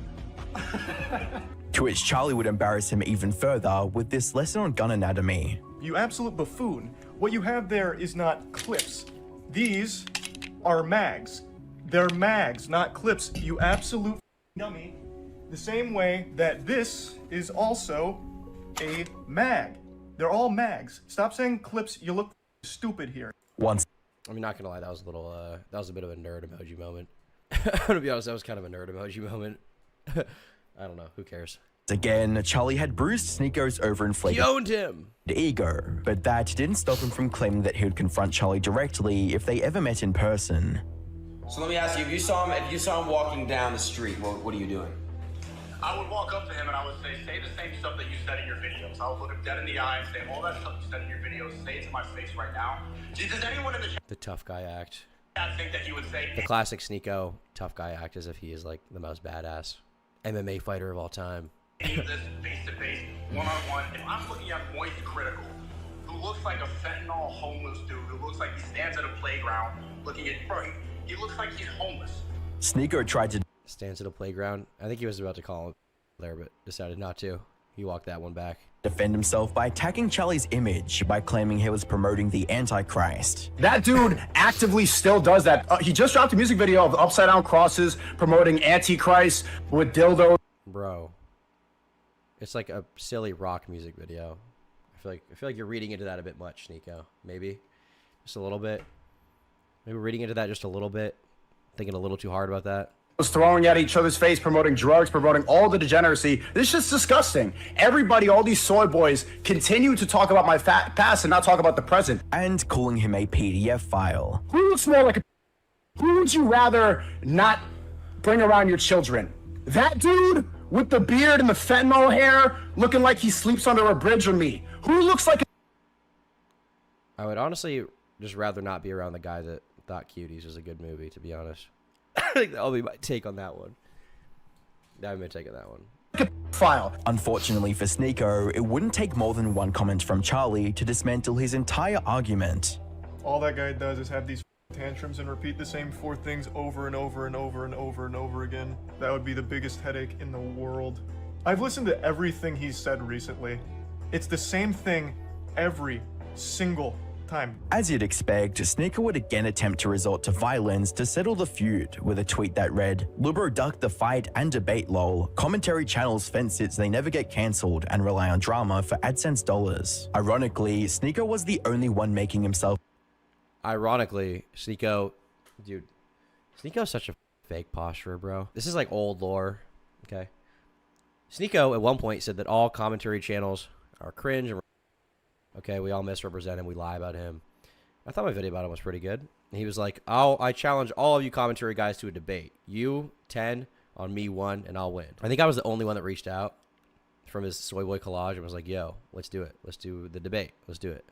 To which Charlie would embarrass him even further with this lesson on gun anatomy. You absolute buffoon. What you have there is not clips. These are mags. They're mags, not clips, you absolute dummy. The same way that this is also a mag. They're all mags. Stop saying clips, you look stupid here. Once. I mean, not gonna lie, that was a little, that was a bit of a nerd emoji moment. I'm gonna be honest, that was kind of a nerd emoji moment. I don't know, who cares? Again, Charlie had bruised Sneako's overinflated He owned him. ego, but that didn't stop him from claiming that he would confront Charlie directly if they ever met in person. So let me ask you, if you saw him walking down the street, what are you doing? I would walk up to him and I would say the same stuff that you said in your videos. I would look him dead in the eye and say, all that stuff you said in your videos, say it to my face right now. Does anyone in the The tough guy act. chat think that he would say, The classic Sneako tough guy act as if he is like the most badass MMA fighter of all time. any of this face-to-face, one-on-one? If I'm looking at Moist Critical, who looks like a fentanyl homeless dude, who looks like he stands at a playground looking at, bro, he looks like he's homeless. Sneako tried to Stands at a playground. I think he was about to call him there, but decided not to. He walked that one back. defend himself by attacking Charlie's image by claiming he was promoting the Antichrist. That dude actively still does that. He just dropped a music video of upside down crosses promoting Antichrist with dildo. Bro, it's like a silly rock music video. I feel like you're reading into that a bit much, Sneako. Maybe just a little bit. Maybe reading into that just a little bit. Thinking a little too hard about that. Was throwing at each other's face, promoting drugs, promoting all the degeneracy. This is just disgusting. Everybody, all these soy boys, continue to talk about my fat past and not talk about the present. And calling him a PDF file. Who looks more like a... Who would you rather not bring around your children? That dude with the beard and the fentanyl hair looking like he sleeps under a bridge, or me? Who looks like a... I would honestly just rather not be around the guy that thought Cuties was a good movie, to be honest. I think that'll be my take on that one. That would be my take on that one. File. Unfortunately for Sneako, it wouldn't take more than one comment from Charlie to dismantle his entire argument. All that guy does is have these tantrums and repeat the same 4 things over and over and over and over and over again. That would be the biggest headache in the world. I've listened to everything he's said recently. It's the same thing every single time. As you'd expect, Sneako would again attempt to resort to violence to settle the feud with a tweet that read, "Lubro duck the fight and debate lol. Commentary channels fence it so they never get cancelled and rely on drama for AdSense dollars." Ironically, Sneako was the only one making himself. Ironically, Sneako's such a fake posturer, bro. This is like old lore, okay? Sneako at one point said that all commentary channels are cringe and okay, we all misrepresent him, we lie about him. I thought my video about him was pretty good. And he was like, I challenge all of you commentary guys to a debate. You 10 on me 1 and I'll win. I think I was the only one that reached out from his soy boy collage and was like, yo, let's do it. Let's do the debate. Let's do it.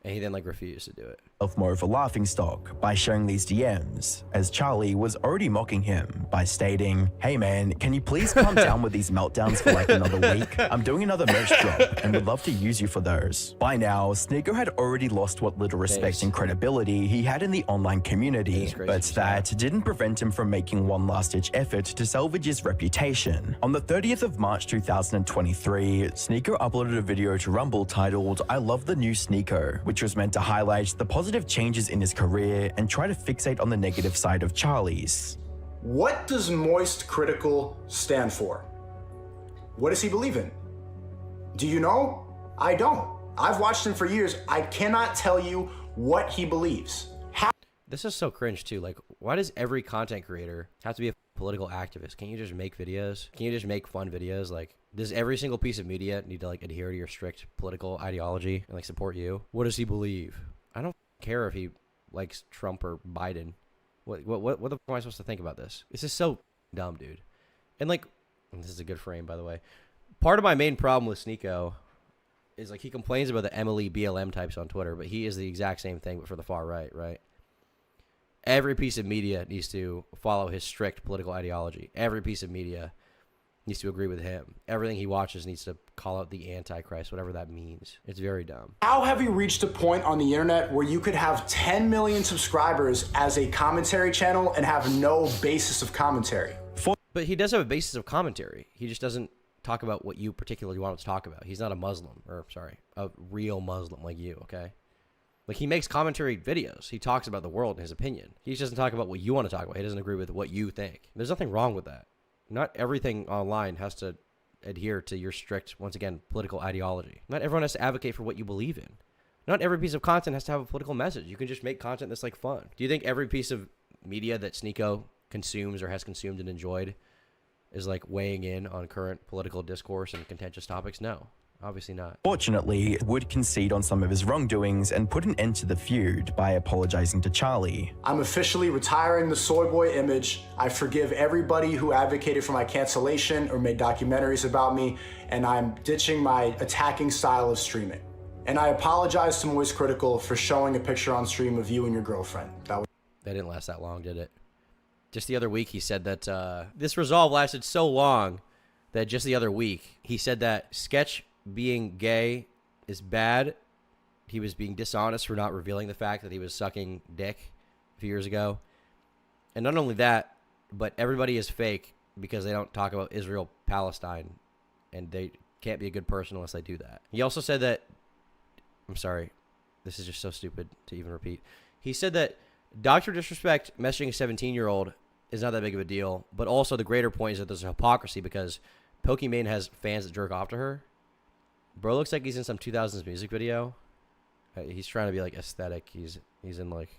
And he then like refused to do it. More of a laughingstock by sharing these DMs, as Charlie was already mocking him by stating, "Hey man, can you please calm down with these meltdowns for like another week? I'm doing another merch drop and would love to use you for those." By now, Sneako had already lost what little respect and credibility he had in the online community, but that didn't prevent him from making one last-ditch effort to salvage his reputation. On the 30th of March 2023, Sneako uploaded a video to Rumble titled, "I love the new Sneako," which was meant to highlight the positive changes in his career and try to fixate on the negative side of Charlie's. What does Moist Critical stand for? What does he believe in? Do you know? I don't. I've watched him for years. I cannot tell you what he believes. This is so cringe too. Like, why does every content creator have to be a political activist? Can't you just make videos? Can you just make fun videos? Like, does every single piece of media need to like adhere to your strict political ideology and like support you? What does he believe? I don't care if he likes Trump or Biden. What the fuck am I supposed to think about this? This is so dumb, dude. And like, this is a good frame, by the way. Part of my main problem with Sneako is like he complains about the Emily BLM types on Twitter, but he is the exact same thing, but for the far right, right? Every piece of media needs to follow his strict political ideology. Every piece of media needs to agree with him. Everything he watches needs to call out the Antichrist, whatever that means. It's very dumb. How have you reached a point on the internet where you could have 10 million subscribers as a commentary channel and have no basis of commentary? But he does have a basis of commentary. He just doesn't talk about what you particularly want him to talk about. He's not a Muslim, or sorry, a real Muslim like you, okay? Like, he makes commentary videos. He talks about the world and his opinion. He just doesn't talk about what you want to talk about. He doesn't agree with what you think. There's nothing wrong with that. Not everything online has to adhere to your strict, once again, political ideology. Not everyone has to advocate for what you believe in. Not every piece of content has to have a political message. You can just make content that's like fun. Do you think every piece of media that Sneako consumes or has consumed and enjoyed is like weighing in on current political discourse and contentious topics? No, obviously not. Fortunately, Wood concede on some of his wrongdoings and put an end to the feud by apologizing to Charlie. I'm officially retiring the soy boy image. I forgive everybody who advocated for my cancellation or made documentaries about me, and I'm ditching my attacking style of streaming. And I apologize to Moist Critical for showing a picture on stream of you and your girlfriend. That didn't last that long, did it? Just the other week, he said that this resolve lasted so long that just the other week, he said that Sketch being gay is bad. He was being dishonest for not revealing the fact that he was sucking dick a few years ago. And not only that, but everybody is fake because they don't talk about Israel-Palestine, and they can't be a good person unless they do that. He also said that, I'm sorry, this is just so stupid to even repeat. He said that Dr. Disrespect messaging a 17-year-old is not that big of a deal, but also the greater point is that there's a hypocrisy because Pokimane has fans that jerk off to her. Bro looks like he's in some 2000s music video. He's trying to be like aesthetic. He's in like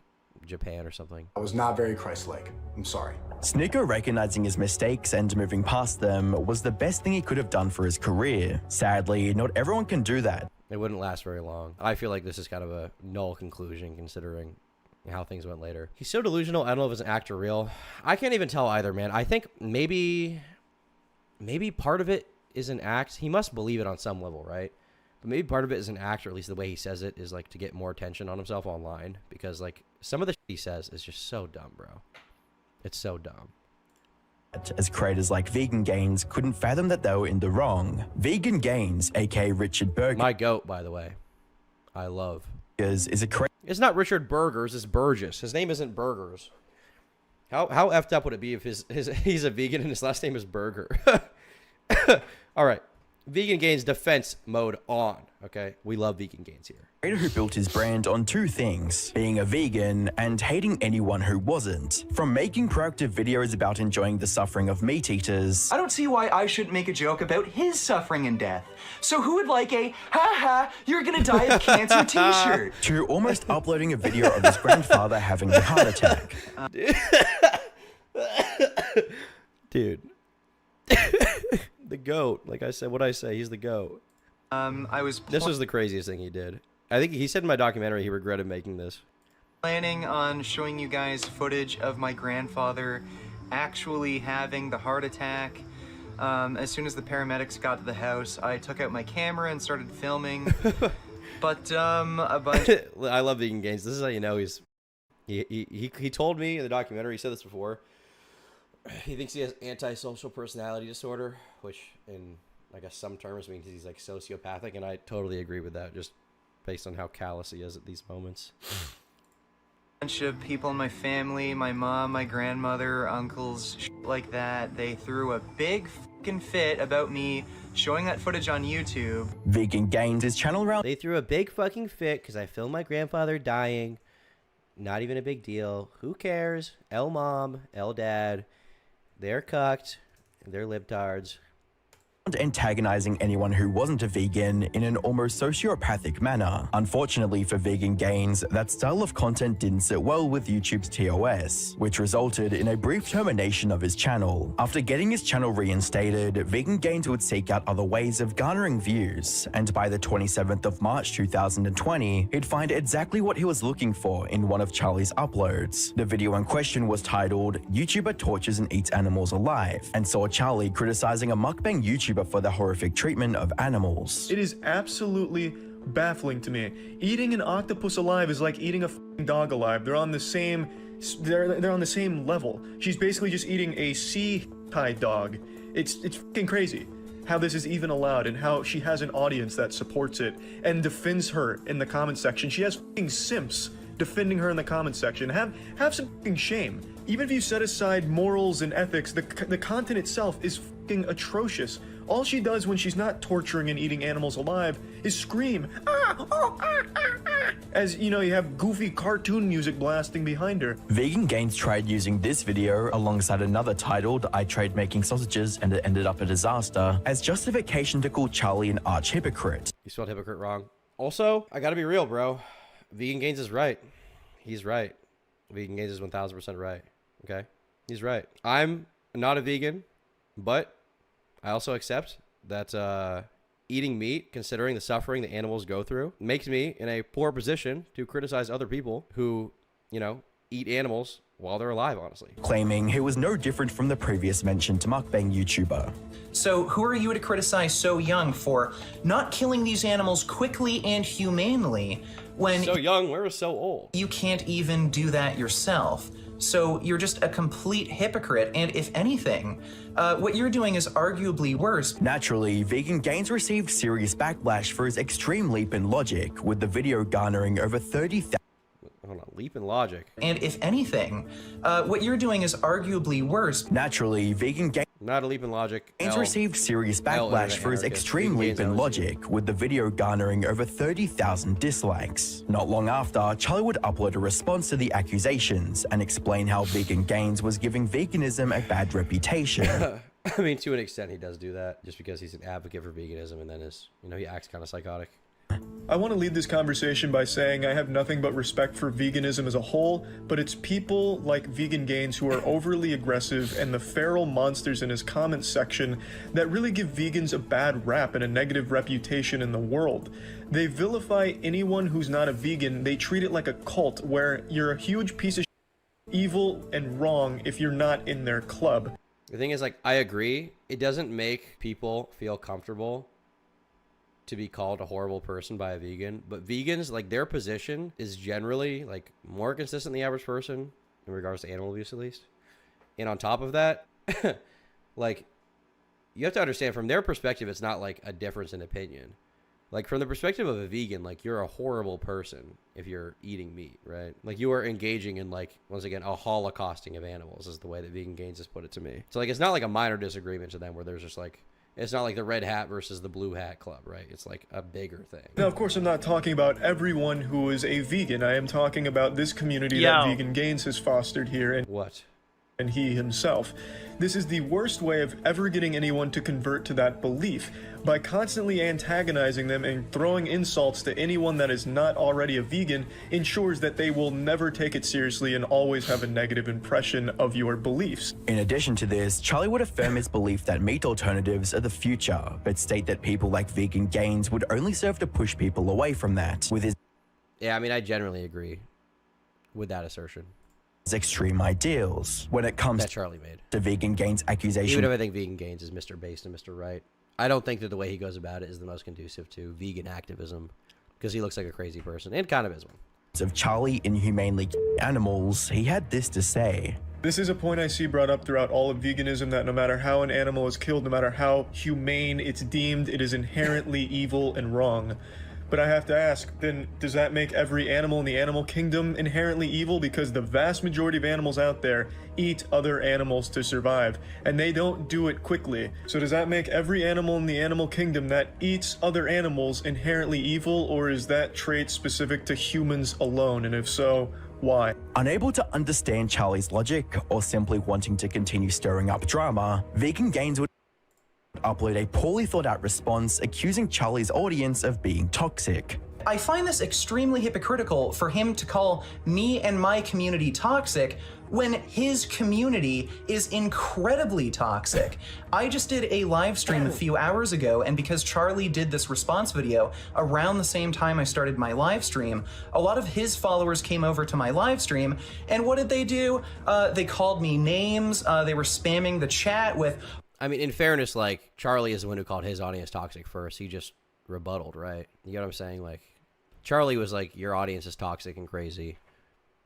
Japan or something. was not very Christ-like. I'm sorry. Sneako recognizing his mistakes and moving past them was the best thing he could have done for his career. Sadly, not everyone can do that. It wouldn't last very long. I feel like this is kind of a null conclusion considering how things went later. He's so delusional. I don't know if it's an act or real. I can't even tell either, man. I think maybe part of it is an act. He must believe it on some level, right? But maybe part of it is an act, or at least the way he says it is like to get more attention on himself online, because like some of the shit he says is just so dumb, bro. It's so dumb. As creators like Vegan Gains couldn't fathom that they were in the wrong. Vegan Gains, aka Richard Burgers, my goat, by the way, I love, is a creator. It's not Richard Burgers, it's Burgess. His name isn't Burgers. How effed up would it be if he's a vegan and his last name is Burger? All right. Vegan Gains defense mode on, okay? We love Vegan Gains here. Creator who built his brand on two things, being a vegan and hating anyone who wasn't. From making proactive videos about enjoying the suffering of meat eaters. I don't see why I shouldn't make a joke about his suffering and death. So who would like a, ha, you're gonna die of cancer t-shirt? To almost uploading a video of his grandfather having a heart attack. Dude. The goat. Like I said, what I say, he's the goat. This was the craziest thing he did. I think he said in my documentary he regretted making this. Planning on showing you guys footage of my grandfather actually having the heart attack. As soon as the paramedics got to the house, I took out my camera and started filming. But a bunch. I love Vegan Gains. This is how you know he told me in the documentary, he said this before. He thinks he has antisocial personality disorder, which in, I guess, some terms means he's like sociopathic, and I totally agree with that, just based on how callous he is at these moments. Bunch of people in my family, my mom, my grandmother, uncles, like that, they threw a big fucking fit about me showing that footage on YouTube. Vegan Gains his channel around. They threw a big fucking fit because I filmed my grandfather dying. Not even a big deal. Who cares? L mom, L dad. They're cucked. They're libtards. Antagonizing anyone who wasn't a vegan in an almost sociopathic manner. Unfortunately for Vegan Gains, that style of content didn't sit well with YouTube's TOS, which resulted in a brief termination of his channel. After getting his channel reinstated, Vegan Gains would seek out other ways of garnering views, and by the 27th of March 2020, he'd find exactly what he was looking for in one of Charlie's uploads. The video in question was titled, "YouTuber Tortures and Eats Animals Alive," and saw Charlie criticizing a mukbang YouTuber for the horrific treatment of animals. It is absolutely baffling to me. Eating an octopus alive is like eating a f***ing dog alive. They're on the same level. She's basically just eating a sea-tied dog. It's f***ing crazy how this is even allowed and how she has an audience that supports it and defends her in the comment section. She has f***ing simps defending her in the comment section. Have some f***ing shame. Even if you set aside morals and ethics, the content itself is f***ing atrocious. All she does when she's not torturing and eating animals alive is scream, as, you know, you have goofy cartoon music blasting behind her. Vegan Gains tried using this video alongside another titled, "I Tried Making Sausages and It Ended Up a Disaster," as justification to call Charlie an arch hypocrite. You spelled hypocrite wrong. Also, I gotta be real, bro. Vegan Gains is right. He's right. Vegan Gains is 1000% right. Okay? He's right. I'm not a vegan. But I also accept that eating meat, considering the suffering that animals go through, makes me in a poor position to criticize other people who, you know, eat animals while they're alive, honestly. Claiming he was no different from the previous mentioned mukbang YouTuber. So who are you to criticize So Young for not killing these animals quickly and humanely when So Young, we're so old. You can't even do that yourself. So you're just a complete hypocrite, and if anything, what you're doing is arguably worse. Naturally, Vegan Gains received serious backlash for his extreme leap in logic, with the video garnering over 30,000. Hold on, leap in logic. And if anything, what you're doing is arguably worse. Naturally, Vegan Gains not a leap in logic. received serious backlash for his extreme leap in logic, with the video garnering over 30,000 dislikes. Not long after, Charlie would upload a response to the accusations and explain how Vegan Gains was giving veganism a bad reputation. I mean, to an extent, he does do that, just because he's an advocate for veganism, and then he acts kind of psychotic. I want to lead this conversation by saying I have nothing but respect for veganism as a whole, but it's people like Vegan Gains who are overly aggressive and the feral monsters in his comments section that really give vegans a bad rap and a negative reputation in the world. They vilify anyone who's not a vegan. They treat it like a cult where you're a huge piece of evil and wrong if you're not in their club. The thing is, like, I agree. It doesn't make people feel comfortable to be called a horrible person by a vegan, but vegans, like, their position is generally like more consistent than the average person in regards to animal abuse, at least. And on top of that, like, you have to understand from their perspective, it's not like a difference in opinion. Like, from the perspective of a vegan, like, you're a horrible person if you're eating meat, right? Like, you are engaging in, like, once again, a holocausting of animals is the way that Vegan Gains has put it to me. So, like, it's not like a minor disagreement to them where there's just like, it's not like the red hat versus the blue hat club, right? It's like a bigger thing. Now, of course, I'm not talking about everyone who is a vegan. I am talking about this community that Vegan Gains has fostered here. And he himself. This is the worst way of ever getting anyone to convert to that belief. By constantly antagonizing them and throwing insults to anyone that is not already a vegan ensures that they will never take it seriously and always have a negative impression of your beliefs. In addition to this, Charlie would affirm his belief that meat alternatives are the future, but state that people like Vegan Gains would only serve to push people away from that, with his I mean, I generally agree with that assertion. Extreme ideals when it comes that Charlie made to Vegan Gains accusation. Even if I think Vegan Gains is Mr. Based and Mr. Right, I don't think that the way he goes about it is the most conducive to vegan activism, because he looks like a crazy person and kind of is one. Of Charlie inhumanely animals, he had this to say. This is a point I see brought up throughout all of veganism, that no matter how an animal is killed, no matter how humane it's deemed, it is inherently evil and wrong. But I have to ask, then does that make every animal in the animal kingdom inherently evil? Because the vast majority of animals out there eat other animals to survive, and they don't do it quickly. So does that make every animal in the animal kingdom that eats other animals inherently evil, or is that trait specific to humans alone? And if so, why? Unable to understand Charlie's logic, or simply wanting to continue stirring up drama, Vegan Gains would upload a poorly thought out response accusing Charlie's audience of being toxic. I find this extremely hypocritical for him to call me and my community toxic when his community is incredibly toxic. I just did a live stream a few hours ago, and because Charlie did this response video around the same time I started my live stream, a lot of his followers came over to my live stream, and what did they do? They called me names, they were spamming the chat with... I mean, in fairness, like, Charlie is the one who called his audience toxic first. He just rebutted, right? You get what I'm saying? Like, Charlie was like, your audience is toxic and crazy.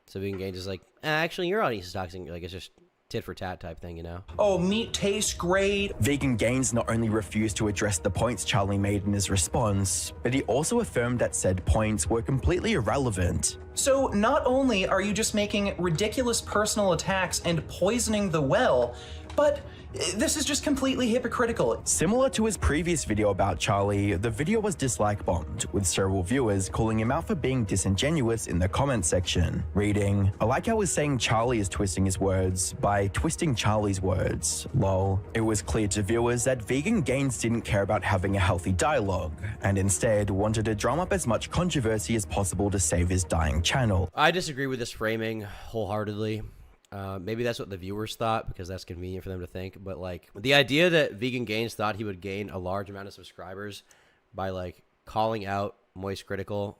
So Vegan Gains is like, actually, your audience is toxic. Like, it's just tit for tat type thing, you know? Oh, meat tastes great. Vegan Gains not only refused to address the points Charlie made in his response, but he also affirmed that said points were completely irrelevant. So not only are you just making ridiculous personal attacks and poisoning the well, but this is just completely hypocritical. Similar to his previous video about Charlie, the video was dislike bombed, with several viewers calling him out for being disingenuous in the comment section, reading, "I like how he's saying Charlie is twisting his words by twisting Charlie's words, lol." It was clear to viewers that Vegan Gains didn't care about having a healthy dialogue, and instead wanted to drum up as much controversy as possible to save his dying channel. I disagree with this framing wholeheartedly. Maybe that's what the viewers thought because that's convenient for them to think. But like the idea that Vegan Gains thought he would gain a large amount of subscribers by like calling out Moist Critical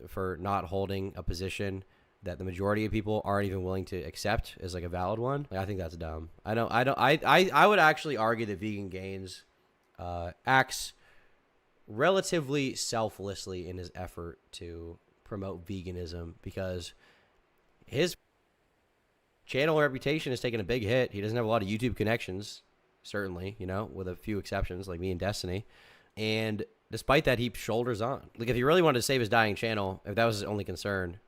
for not holding a position that the majority of people aren't even willing to accept is like a valid one. Like, I think that's dumb. I would actually argue that Vegan Gains acts relatively selflessly in his effort to promote veganism because his channel reputation has taken a big hit. He doesn't have a lot of YouTube connections, certainly, you know, with a few exceptions like me and Destiny. And despite that, he shoulders on. Like if he really wanted to save his dying channel, if that was his only concern,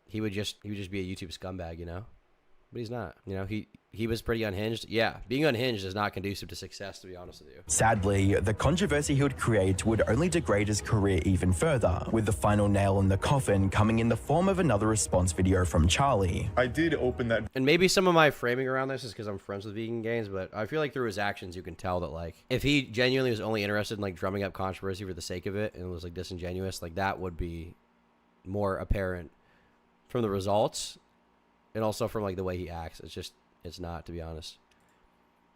he would just be a YouTube scumbag, you know? But he's not. You know, he was pretty unhinged. Yeah, being unhinged is not conducive to success, to be honest with you. Sadly, the controversy he would create would only degrade his career even further, with the final nail in the coffin coming in the form of another response video from Charlie. I did open that. And maybe some of my framing around this is because I'm friends with Vegan Gains, but I feel like through his actions you can tell that like if he genuinely was only interested in like drumming up controversy for the sake of it and was like disingenuous, like that would be more apparent from the results and also from like the way he acts. It's not, to be honest.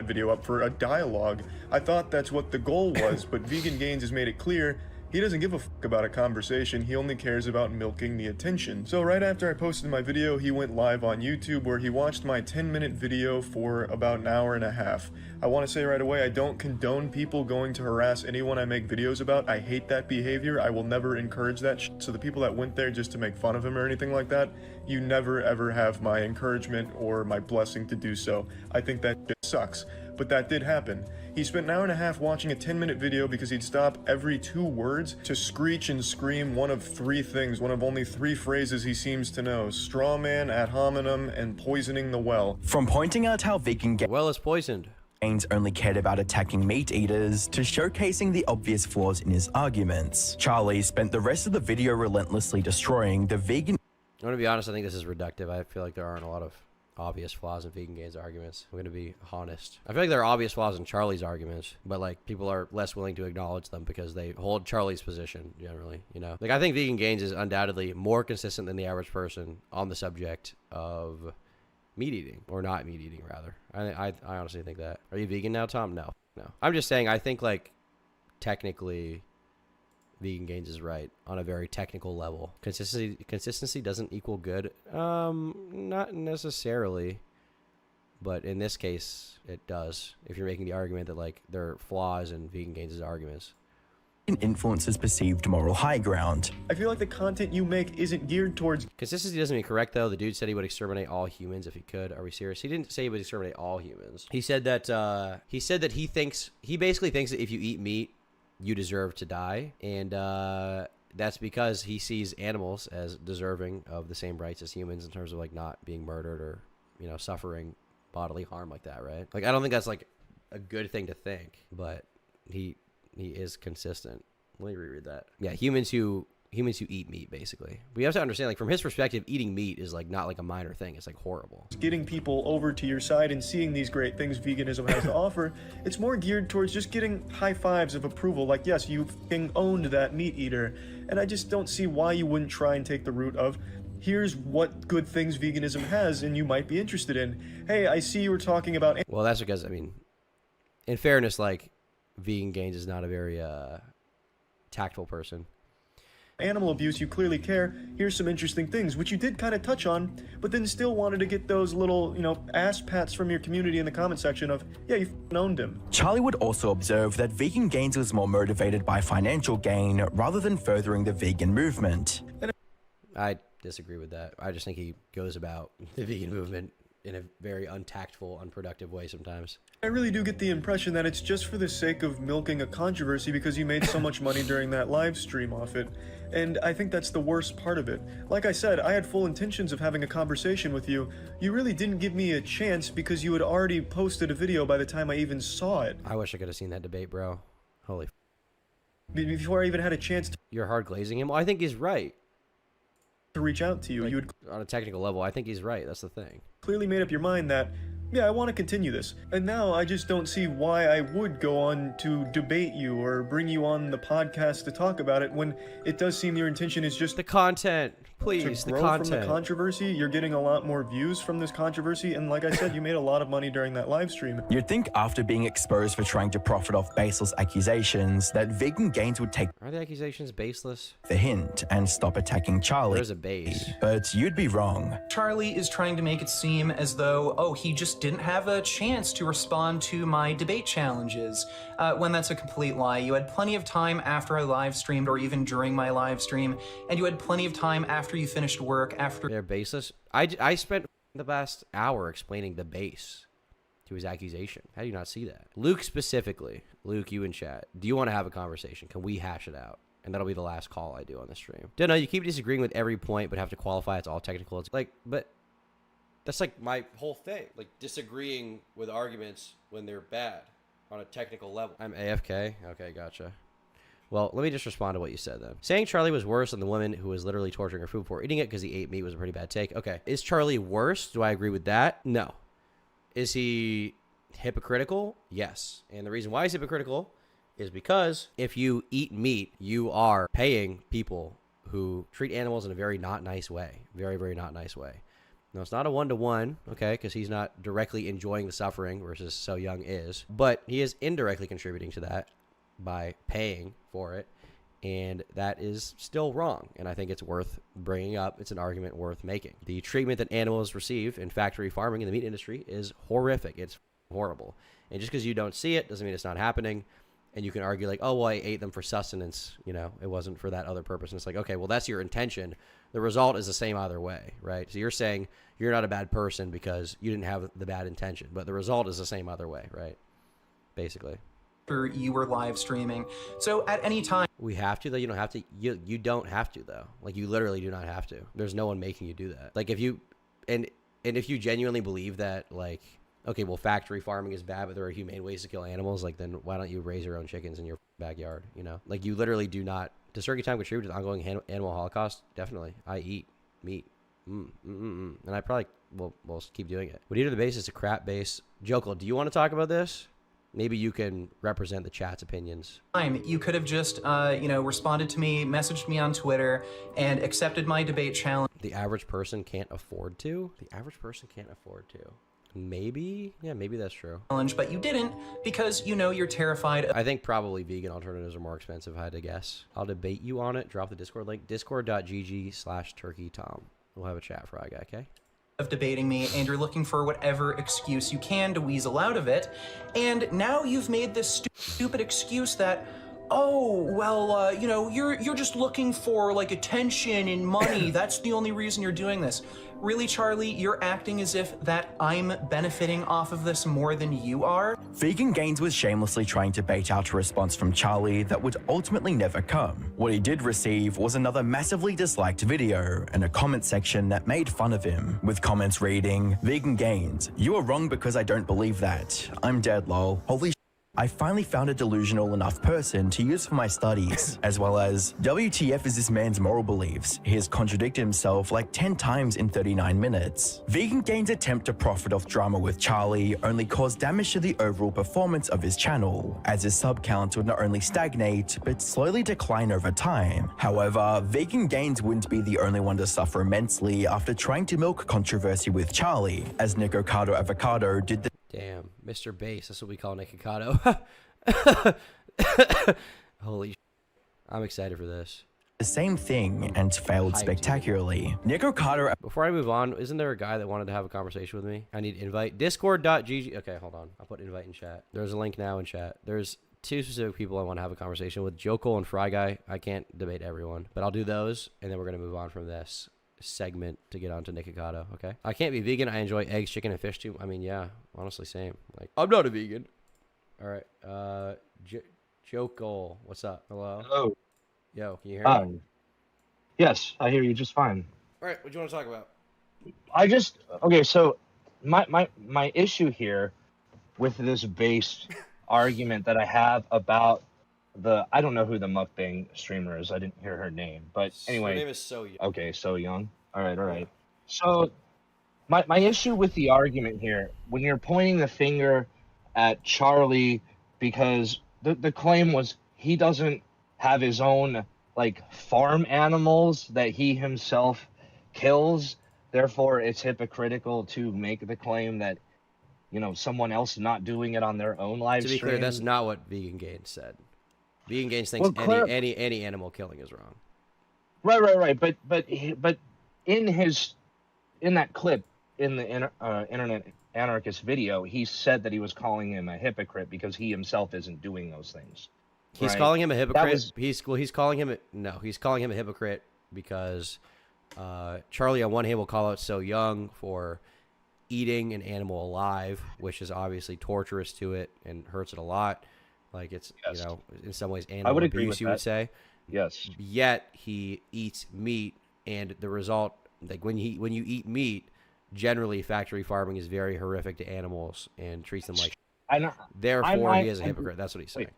Video up for a dialogue. I thought that's what the goal was, but Vegan Gains has made it clear he doesn't give a fuck about a conversation. He only cares about milking the attention. So right after I posted my video, he went live on YouTube where he watched my 10-minute video for about an hour and a half. I want to say right away, I don't condone people going to harass anyone I make videos about. I hate that behavior. I will never encourage that shit. So the people that went there just to make fun of him or anything like that, you never ever have my encouragement or my blessing to do so. I think that shit sucks. But that did happen. He spent an hour and a half watching a 10-minute video because he'd stop every 2 words to screech and scream one of 3 things, one of only 3 phrases he seems to know: straw man, ad hominem, and poisoning the well. From pointing out how Vegan well is poisoned. Gains only cared about attacking meat eaters to showcasing the obvious flaws in his arguments, Charlie spent the rest of the video relentlessly destroying the vegan. I'm gonna be honest, I think this is reductive. I feel like there aren't a lot of obvious flaws in Vegan Gains' arguments. I'm gonna be honest. I feel like there are obvious flaws in Charlie's arguments, but like people are less willing to acknowledge them because they hold Charlie's position generally, you know? Like I think Vegan Gains is undoubtedly more consistent than the average person on the subject of meat eating, or not meat eating rather. I honestly think that. Are you vegan now, Tom? No. I'm just saying I think like technically Vegan Gains is right on a very technical level. Consistency doesn't equal good. Not necessarily, but in this case, it does. If you're making the argument that like there are flaws in Vegan Gains' arguments. Influences perceived moral high ground. I feel like the content you make isn't geared towards consistency. Doesn't mean correct though. The dude said he would exterminate all humans if he could. Are we serious? He didn't say he would exterminate all humans. He said that he basically thinks that if you eat meat, you deserve to die, and that's because he sees animals as deserving of the same rights as humans in terms of like not being murdered or, you know, suffering bodily harm like that, right? Like I don't think that's like a good thing to think, but he is consistent. Let me reread that. Yeah, humans who eat meat, basically. But you have to understand, like from his perspective, eating meat is like not like a minor thing. It's like horrible. Getting people over to your side and seeing these great things veganism has to offer. It's more geared towards just getting high fives of approval. Like, yes, you f***ing owned that meat eater. And I just don't see why you wouldn't try and take the route of, here's what good things veganism has and you might be interested in. Hey, I see you were talking about... Well, that's because, I mean, in fairness, like, Vegan Gains is not a very tactful person. Animal abuse, you clearly care. Here's some interesting things, which you did kind of touch on, but then still wanted to get those little, you know, ass pats from your community in the comment section of, yeah, you owned him. Charlie would also observe that Vegan Gains was more motivated by financial gain rather than furthering the vegan movement. I disagree with that. I just think he goes about the vegan movement in a very untactful, unproductive way sometimes. I really do get the impression that it's just for the sake of milking a controversy because you made so much money during that live stream off it. And I think that's the worst part of it. Like I said, I had full intentions of having a conversation with you. You really didn't give me a chance because you had already posted a video by the time I even saw it. I wish I could have seen that debate, bro. Holy f. Before I even had a chance to... You're hard glazing him? Well, I think he's right. To reach out to you. Like, you would... On a technical level, I think he's right. That's the thing. Clearly made up your mind that, yeah, I want to continue this. And now I just don't see why I would go on to debate you or bring you on the podcast to talk about it when it does seem your intention is just... The content. Please, to the grow from content. the controversy. You're getting a lot more views from this controversy, and like I said, you made a lot of money during that live stream. You'd think after being exposed for trying to profit off baseless accusations that Vegan Gains would take Are the accusations baseless? the hint and stop attacking Charlie. There's a base. But you'd be wrong. Charlie is trying to make it seem as though, oh, he just didn't have a chance to respond to my debate challenges, when that's a complete lie. You had plenty of time after I live streamed, or even during my live stream, and you had plenty of time after you finished work, after... They're baseless? I spent the past hour explaining the base to his accusation. How do you not see that? Luke specifically, Luke, you in chat, do you want to have a conversation? Can we hash it out? And that'll be the last call I do on the stream. Don't know, you keep disagreeing with every point, but have to qualify it's all technical. It's like, but that's like my whole thing. Like disagreeing with arguments when they're bad on a technical level. I'm AFK? Okay, gotcha. Well, let me just respond to what you said then. Saying Charlie was worse than the woman who was literally torturing her food before eating it because he ate meat was a pretty bad take. Okay. Is Charlie worse? Do I agree with that? No. Is he hypocritical? Yes. And the reason why he's hypocritical is because if you eat meat, you are paying people who treat animals in a very not nice way. Very, very not nice way. Now, it's not a one-to-one, okay, because he's not directly enjoying the suffering versus So Young is, but he is indirectly contributing to that by paying for it, and that is still wrong, and I think it's worth bringing up. It's an argument worth making. The treatment that animals receive in factory farming in the meat industry is horrific. It's horrible, and just because you don't see it doesn't mean it's not happening. And you can argue like, oh, well, I ate them for sustenance, you know, it wasn't for that other purpose. And it's like, okay, well, that's your intention. The result is the same either way, right? So you're saying you're not a bad person because you didn't have the bad intention, but the result is the same either way, right? Basically. You were live streaming. So at any time... We have to, though? You don't have to? You don't have to, though. Like, you literally do not have to. There's no one making you do that. Like, if you... And if you genuinely believe that, like... Okay, well, factory farming is bad, but there are humane ways to kill animals. Like, then why don't you raise your own chickens in your backyard, you know? Like, you literally do not... Does Turkey Time contribute to the ongoing animal holocaust? Definitely. I eat meat. And I probably will keep doing it. What do you do to the base? It's a crap base. Jokal, do you want to talk about this? Maybe you can represent the chat's opinions. You could have just, responded to me, messaged me on Twitter, and accepted my debate challenge. The average person can't afford to? The average person can't afford to. Maybe? Yeah, maybe that's true. But you didn't because, you're terrified. I think probably vegan alternatives are more expensive, if I had to guess. I'll debate you on it. Drop the Discord link. Discord.gg/turkeytom. We'll have a chat for guy, okay? Of debating me, and you're looking for whatever excuse you can to weasel out of it. And now you've made this stupid excuse that, oh, well, you're just looking for, like, attention and money. That's the only reason you're doing this. Really, Charlie, you're acting as if that I'm benefiting off of this more than you are? Vegan Gains was shamelessly trying to bait out a response from Charlie that would ultimately never come. What he did receive was another massively disliked video and a comment section that made fun of him, with comments reading, "Vegan Gains, you are wrong because I don't believe that. I'm dead lol. Holy I finally found a delusional enough person to use for my studies," as well as, "WTF is this man's moral beliefs? He has contradicted himself like 10 times in 39 minutes. Vegan Gains' attempt to profit off drama with Charlie only caused damage to the overall performance of his channel, as his sub count would not only stagnate, but slowly decline over time. However, Vegan Gains wouldn't be the only one to suffer immensely after trying to milk controversy with Charlie, as Nikocado Avocado did the Damn, Mr. Bass, that's what we call Nikocado. Holy I'm excited for this. The same thing and failed spectacularly. Nikocado... Before I move on, isn't there a guy that wanted to have a conversation with me? I need invite. Discord.gg. Okay, hold on. I'll put invite in chat. There's a link now in chat. There's 2 specific people I want to have a conversation with. Jokal and Fry Guy. I can't debate everyone, but I'll do those, and then we're going to move on from this segment to get on to Nikocado, okay? I can't be vegan. I enjoy eggs, chicken, and fish too. I mean, yeah, honestly, same. Like, I'm not a vegan. All right, Jokal, what's up? Hello? Hello. Yo, can you hear me? Yes, I hear you just fine. All right, what do you want to talk about? Okay, so my issue here with this base argument that I have about I don't know who the mukbang streamer is. I didn't hear her name, but anyway. Her name is So Young. Okay, So Young. All right. So my issue with the argument here, when you're pointing the finger at Charlie, because the claim was he doesn't have his own like farm animals that he himself kills. Therefore, it's hypocritical to make the claim that, you know, someone else not doing it on their own live To be stream. clear, that's not what Vegan Gains said. Vegan Gains thinks any animal killing is wrong. Right. But in that clip in the Internet Anarchist video, he said that he was calling him a hypocrite because he himself isn't doing those things. He's right? calling him a hypocrite. Was... He's calling him he's calling him a hypocrite because Charlie on one hand will call out So Young for eating an animal alive, which is obviously torturous to it and hurts it a lot. Like it's you know, in some ways animal abuse, you would say. Yes. Yet he eats meat, and the result, like when you eat meat, generally factory farming is very horrific to animals and treats them like. Therefore, he is a hypocrite. That's what he's saying.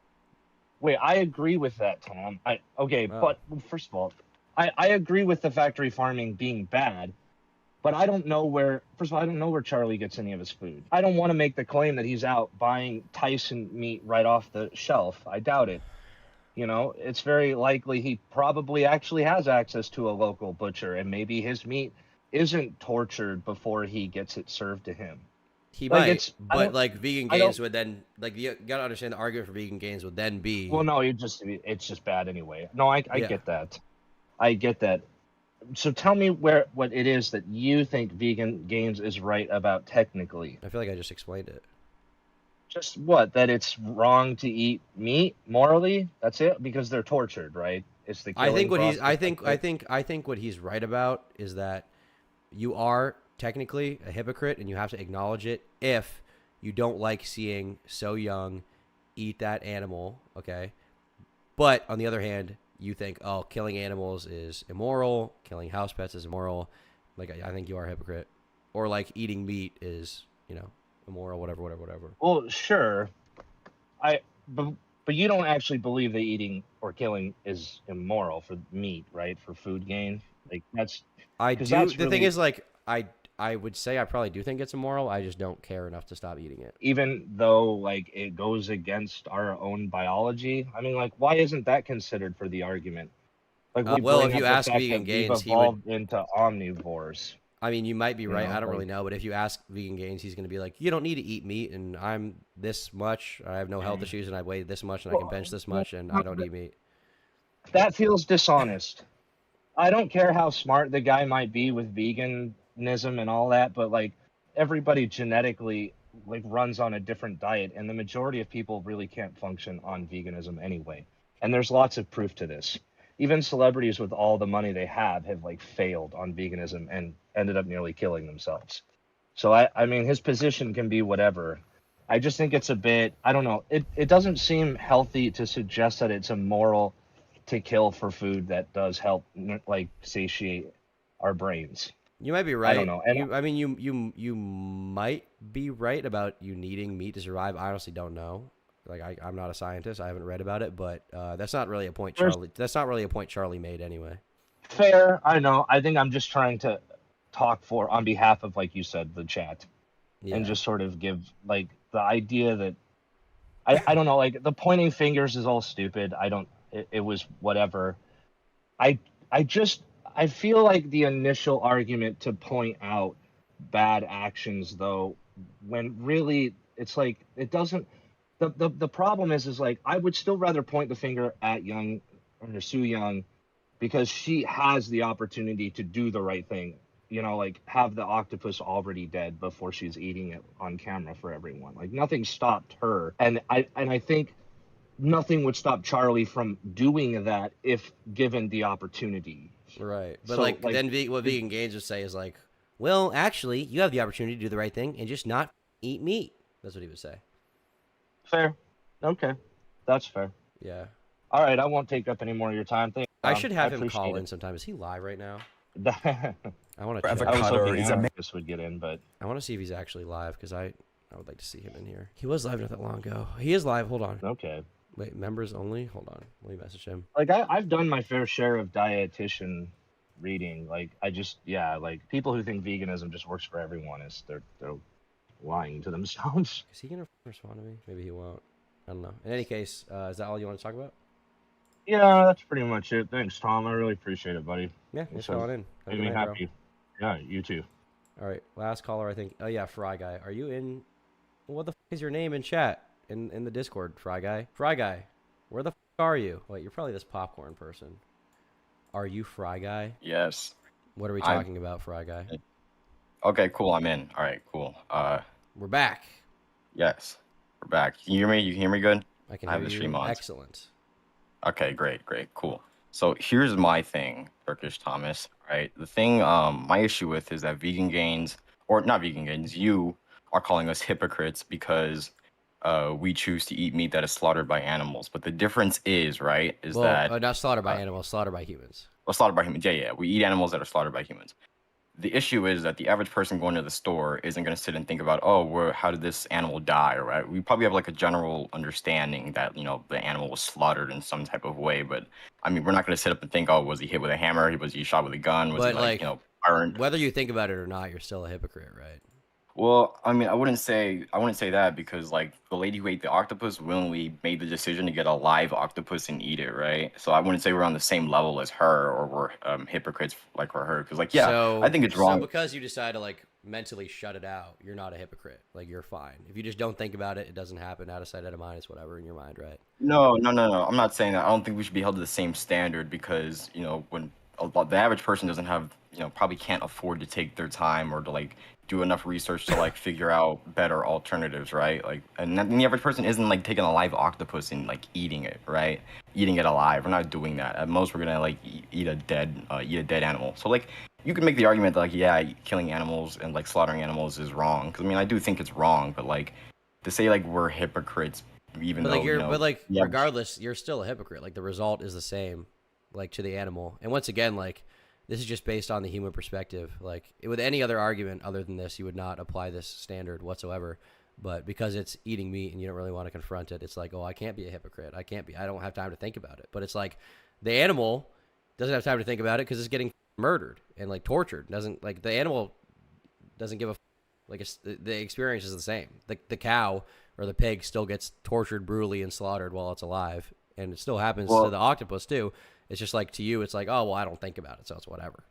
Wait, I agree with that, Tom. But first of all, I agree with the factory farming being bad, but I don't know where. First of all, I don't know where Charlie gets any of his food. I don't want to make the claim that he's out buying Tyson meat right off the shelf. I doubt it. You know, it's very likely he probably actually has access to a local butcher, and maybe his meat isn't tortured before he gets it served to him. He might, but like Vegan Gains would then, like, you gotta understand the argument for Vegan Gains would then be. Well, no, it's just bad anyway. No, I get that. I get that. So tell me what it is that you think Vegan Gains is right about technically. I feel like I just explained it. Just what? That it's wrong to eat meat morally? That's it? Because they're tortured, right? It's the killing I think what he's right about is that you are technically a hypocrite and you have to acknowledge it if you don't like seeing So Young eat that animal, okay? But on the other hand, you think, oh, killing animals is immoral, killing house pets is immoral. Like, I think you are a hypocrite. Or like eating meat is, you know, immoral, whatever. Well, sure. But you don't actually believe that eating or killing is immoral for meat, right? For food gain? Like, that's... I do. The thing is, like, I would say I probably do think it's immoral. I just don't care enough to stop eating it. Even though, like, it goes against our own biology? I mean, like, why isn't that considered for the argument? Like, well, if you ask Vegan Gains, he would... into omnivores. I mean, you might be right. I don't really know. But if you ask Vegan Gains, he's going to be like, you don't need to eat meat, and I'm this much. I have no health issues, and I weigh this much, and I can bench this much, and I don't eat meat. That feels dishonest. I don't care how smart the guy might be with veganism and all that, but like everybody genetically like runs on a different diet, and the majority of people really can't function on veganism anyway. And there's lots of proof to this. Even celebrities with all the money they have like failed on veganism and ended up nearly killing themselves. So I mean, his position can be whatever. I just think it's a bit, I don't know. It doesn't seem healthy to suggest that it's immoral to kill for food that does help like satiate our brains. You might be right. I don't know. And you might be right about you needing meat to survive. I honestly don't know. Like I'm not a scientist. I haven't read about it, but that's not really a point Charlie made anyway. Fair. I know. I think I'm just trying to talk on behalf of, like you said, the chat, and just sort of give like the idea that I don't know. Like the pointing fingers is all stupid. It was whatever. I feel like the initial argument to point out bad actions, though, when really it's like it doesn't. The problem is like I would still rather point the finger at Soo Young because she has the opportunity to do the right thing. You know, like have the octopus already dead before she's eating it on camera for everyone. Like nothing stopped her, and I think nothing would stop Charlie from doing that if given the opportunity. Right, but so, like then what Vegan Gains would say is like, well, actually, you have the opportunity to do the right thing and just not eat meat. That's what he would say. Fair. Okay. That's fair. Yeah. All right. I won't take up any more of your time. I should have him call in sometime. Is he live right now? I want to check. Avocado this would get in, but I want to see if he's actually live because I would like to see him in here. He was live not that long ago. He is live. Hold on. Okay. Wait, members only? Hold on. Let me message him. Like I've done my fair share of dietitian reading. Like like people who think veganism just works for everyone they're lying to themselves. Is he gonna respond to me? Maybe he won't. I don't know. In any case, is that all you want to talk about? Yeah, that's pretty much it. Thanks, Tom. I really appreciate it, buddy. Yeah, thanks for So, calling in. Have a made good me night, bro. happy. Yeah, you too. All right, last caller, I think. Oh yeah, Fry Guy. Are you in? What the f is your name in chat in the Discord, Fry Guy? Fry Guy, where the f are you? Wait, you're probably this popcorn person. Are you Fry Guy? Yes. What are we talking about, Fry Guy? Okay, cool. I'm in. All right, cool. We're back. Yes, we're back. Can you hear me? You can hear me good? I can have hear the you. stream on. Excellent. Okay, great, cool. So here's my thing, Turkish Thomas. Right, the thing, my issue with is that vegan gains, or not vegan gains, you are calling us hypocrites because we choose to eat meat that is slaughtered by animals. But the difference is, right, is Well, that not slaughtered by animals, slaughtered by humans. well, slaughtered by humans. Yeah, we eat animals that are slaughtered by humans. The issue is that the average person going to the store isn't going to sit and think about, oh, how did this animal die, right? We probably have like a general understanding that, you know, the animal was slaughtered in some type of way, but I mean, we're not going to sit up and think, oh, was he hit with a hammer? Was he shot with a gun? Was But he like, you know, burned? whether you think about it or not, you're still a hypocrite, right? Well, I mean, I wouldn't say that because like the lady who ate the octopus willingly made the decision to get a live octopus and eat it, right? So I wouldn't say we're on the same level as her or we're hypocrites like for her because like I think it's wrong. So because you decide to like mentally shut it out, you're not a hypocrite. Like you're fine. If you just don't think about it, it doesn't happen. Out of sight, out of mind. It's whatever in your mind, right? No. I'm not saying that. I don't think we should be held to the same standard because you know when the average person doesn't have probably can't afford to take their time or to like do enough research to like figure out better alternatives, right? Like, and the average person isn't like taking a live octopus and like eating it, right? Eating it alive. We're not doing that. At most, we're gonna like eat a dead animal. So like, you can make the argument that like, yeah, killing animals and like slaughtering animals is wrong. Because I mean, I do think it's wrong, but like, to say like we're hypocrites, even though regardless, you're still a hypocrite. Like the result is the same, like to the animal. And once again, like. This is just based on the human perspective. Like with any other argument other than this, you would not apply this standard whatsoever. But because it's eating meat and you don't really want to confront it, it's like, oh, I can't be a hypocrite. I don't have time to think about it. But it's like the animal doesn't have time to think about it because it's getting murdered and like tortured. The animal doesn't give a like the experience is the same. The cow or the pig still gets tortured brutally and slaughtered while it's alive, and it still happens to the octopus too. It's just like to you, it's like, oh, well, I don't think about it, so it's whatever.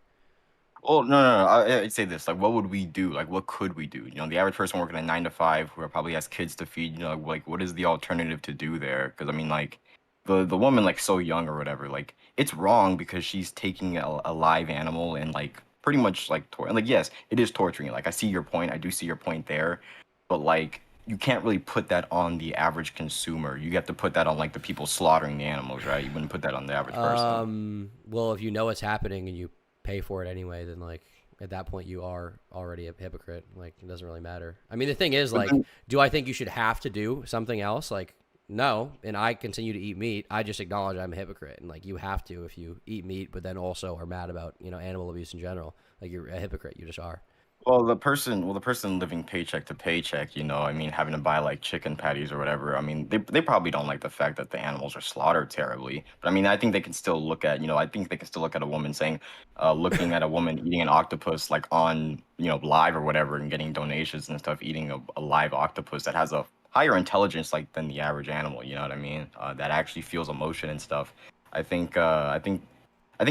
Well, no. I'd say this. Like, what would we do? Like, what could we do? You know, the average person working a 9 to 5 who probably has kids to feed, you know, like, what is the alternative to do there? Because, I mean, like, the woman, like, so young or whatever, like, it's wrong because she's taking a live animal and, like, pretty much, like, like, yes, it is torturing it. Like, I see your point. I do see your point there. But, like, you can't really put that on the average consumer. You have to put that on like the people slaughtering the animals, right? You wouldn't put that on the average person. Well, if you know what's happening and you pay for it anyway, then like at that point you are already a hypocrite. Like it doesn't really matter. I mean, the thing is, like, do I think you should have to do something else? Like, no. And I continue to eat meat. I just acknowledge I'm a hypocrite, and like you have to if you eat meat, but then also are mad about animal abuse in general. Like you're a hypocrite. You just are. Well, the person living paycheck to paycheck, I mean, having to buy like chicken patties or whatever. I mean, they probably don't like the fact that the animals are slaughtered terribly. But I mean, I think they can still look at, I think they can still look at a woman saying, looking at a woman eating an octopus like on, live or whatever and getting donations and stuff, eating a live octopus that has a higher intelligence like than the average animal. You know what I mean? That actually feels emotion and stuff. I think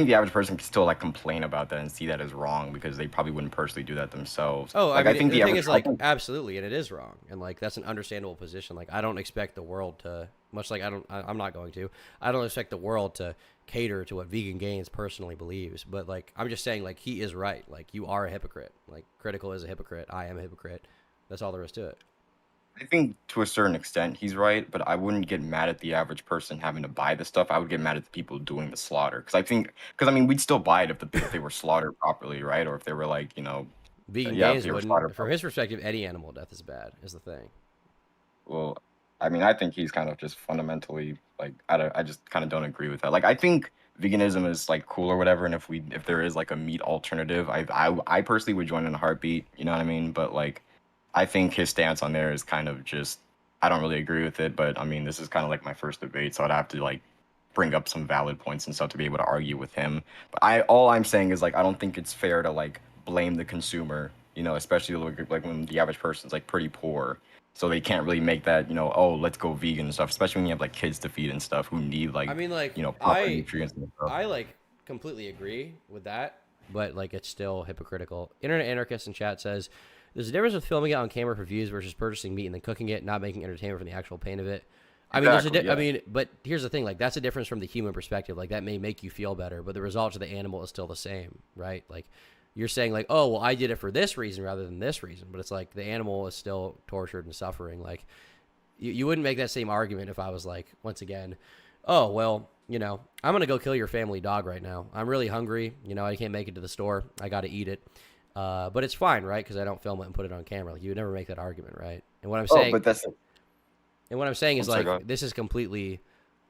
the average person can still like complain about that and see that as wrong because they probably wouldn't personally do that themselves. Oh, like, I think the thing is like absolutely, and it is wrong, and like that's an understandable position. Like I don't expect the world to, much like I'm not going to. I don't expect the world to cater to what Vegan Gains personally believes. But like I'm just saying, like he is right. Like you are a hypocrite. Like Critical is a hypocrite. I am a hypocrite. That's all there is to it. I think to a certain extent he's right, but I wouldn't get mad at the average person having to buy the stuff. I would get mad at the people doing the slaughter because I mean we'd still buy it if they were slaughtered properly, right? Or if they were like Vegan Gains wouldn't. From his perspective, any animal death is bad. Is the thing. Well, I mean, I think he's kind of just fundamentally like I just kind of don't agree with that. Like I think veganism is like cool or whatever, and if there is like a meat alternative, I personally would join in a heartbeat. You know what I mean? But like. I think his stance on there is kind of just, I don't really agree with it, but I mean, this is kind of like my first debate, so I'd have to like bring up some valid points and stuff to be able to argue with him. But all I'm saying is like, I don't think it's fair to like blame the consumer, You know, especially like when the average person's like pretty poor, so they can't really make that, you know, oh, let's go vegan and stuff. Especially when you have like kids to feed and stuff who need like, I mean, like, you know, proper nutrients and stuff. I like completely agree with that, but like it's still hypocritical. Internet Anarchist in chat says there's a difference with filming it on camera for views versus purchasing meat and then cooking it, not making entertainment from the actual pain of it. I mean, Exactly, I mean, but here's the thing, like that's a difference from the human perspective. Like that may make you feel better, but the result to the animal is still the same, right? Like you're saying like, oh, well, I did it for this reason rather than this reason, but it's like the animal is still tortured and suffering. Like you wouldn't make that same argument if I was like, once again, oh, well, you know, I'm going to go kill your family dog right now. I'm really hungry. You know, I can't make it to the store. I got to eat it. But it's fine, right? Because I don't film it and put it on camera. Like, you would never make that argument, right? And what I'm saying, but that's and what I'm saying is sorry, go like, ahead. this is completely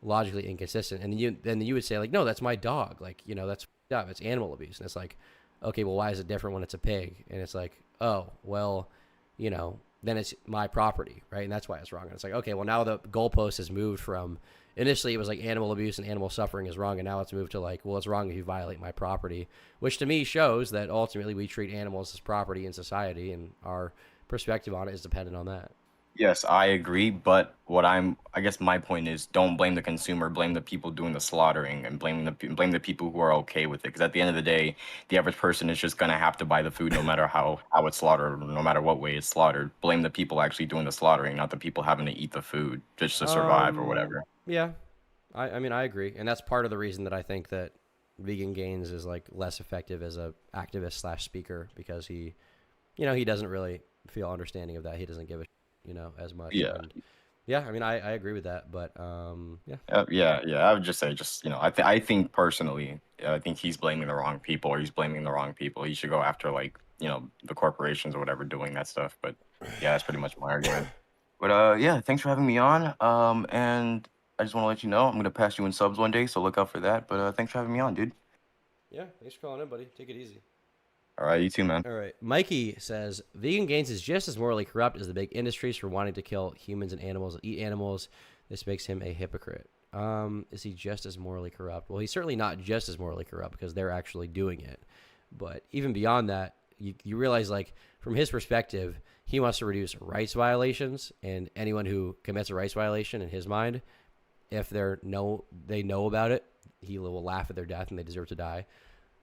logically inconsistent. And then you would say like, no, that's my dog. Like, you know, that's f***ed up. It's animal abuse. And it's like, okay, well, why is it different when it's a pig? And it's like, oh, well, you know, then it's my property, right? And that's why it's wrong. And it's like, okay, well, now the goalpost has moved from, initially it was like animal abuse and animal suffering is wrong, and now it's moved to like, well, it's wrong if you violate my property, which to me shows that ultimately we treat animals as property in society, and our perspective on it is dependent on that. Yes, I agree, but I guess my point is, don't blame the consumer, blame the people doing the slaughtering, and blame the people who are okay with it. Because at the end of the day, the average person is just gonna have to buy the food, no matter how it's slaughtered, no matter what way it's slaughtered. Blame the people actually doing the slaughtering, not the people having to eat the food just to survive or whatever. Yeah, I mean, I agree, and that's part of the reason that I think that Vegan Gains is like less effective as a activist / speaker, because he, you know, he doesn't really feel understanding of that. He doesn't give a you know, as much. Yeah. And yeah, I mean, I agree with that, but yeah. I would just say, you know, I think personally, I think he's blaming the wrong people, or he's blaming the wrong people. He should go after, like, you know, the corporations or whatever doing that stuff. But yeah, that's pretty much my argument. But yeah, thanks for having me on. And I just want to let you know I'm gonna pass you in subs one day, so look out for that. But thanks for having me on, dude. Yeah, thanks for calling in, buddy. Take it easy. All right, you too, man. All right. Mikey says, Vegan Gains is just as morally corrupt as the big industries for wanting to kill humans and animals that eat animals. This makes him a hypocrite. Is he just as morally corrupt? Well, he's certainly not just as morally corrupt, because they're actually doing it. But even beyond that, you realize, like, from his perspective, he wants to reduce rights violations, and anyone who commits a rights violation, in his mind, if they know about it, he will laugh at their death and they deserve to die.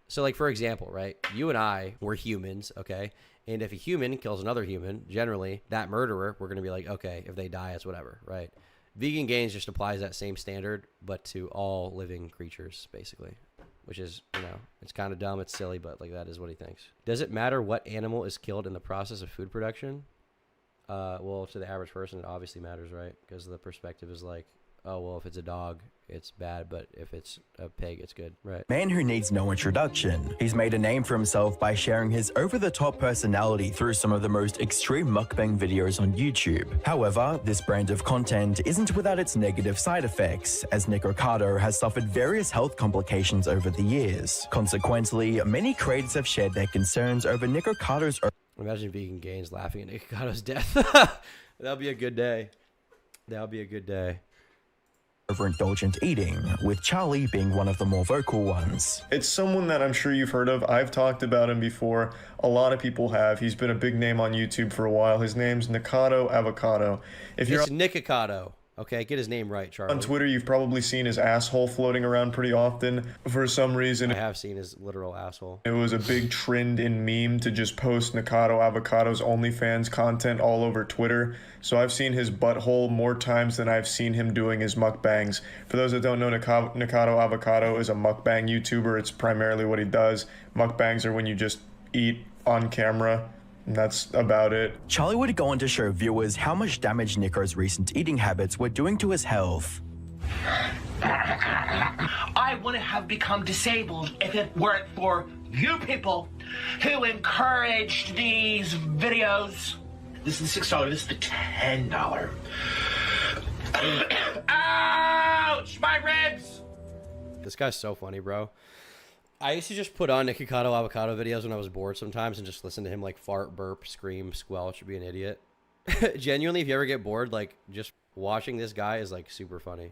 So, like, for example, right, you and I, we're humans, okay? And if a human kills another human, generally, that murderer, we're going to be like, okay, if they die, it's whatever, right? Vegan Gains just applies that same standard, but to all living creatures, basically, which is, you know, it's kind of dumb, it's silly, but, like, that is what he thinks. Does it matter what animal is killed in the process of food production? Well, to the average person, it obviously matters, right? Because the perspective is like, oh, well, if it's a dog, it's bad, but if it's a pig, it's good, right? Man who needs no introduction. He's made a name for himself by sharing his over-the-top personality through some of the most extreme mukbang videos on YouTube. However, this brand of content isn't without its negative side effects, as Nikocado has suffered various health complications over the years. Consequently, many creators have shared their concerns over Nikocado's... Imagine Vegan Gains laughing at Nicocado's death. That'll be a good day. That'll be a good day. Overindulgent eating, with Charlie being one of the more vocal ones. It's someone that I'm sure you've heard of. I've talked about him before. A lot of people have. He's been a big name on YouTube for a while. His name's Nikocado Avocado. If you're It's Nikocado. Okay, get his name right, Charlie. on Twitter, you've probably seen his asshole floating around pretty often. For some reason, I have seen his literal asshole. it was a big trend in meme to just post Nikocado Avocado's OnlyFans content all over Twitter. So I've seen his butthole more times than I've seen him doing his mukbangs. For those that don't know, Nikocado Avocado is a mukbang YouTuber. It's primarily what he does. Mukbangs are when you just eat on camera. And that's about it. Charlie would go on to show viewers how much damage Nico's recent eating habits were doing to his health. I wouldn't have become disabled if it weren't for you people who encouraged these videos. This is the $6, this is the $10. Ouch! My ribs! This guy's so funny, bro. I used to just put on Nikocado Avocado videos when I was bored sometimes and just listen to him like fart, burp, scream, squelch, be an idiot. Genuinely, if you ever get bored, like just watching this guy is like super funny.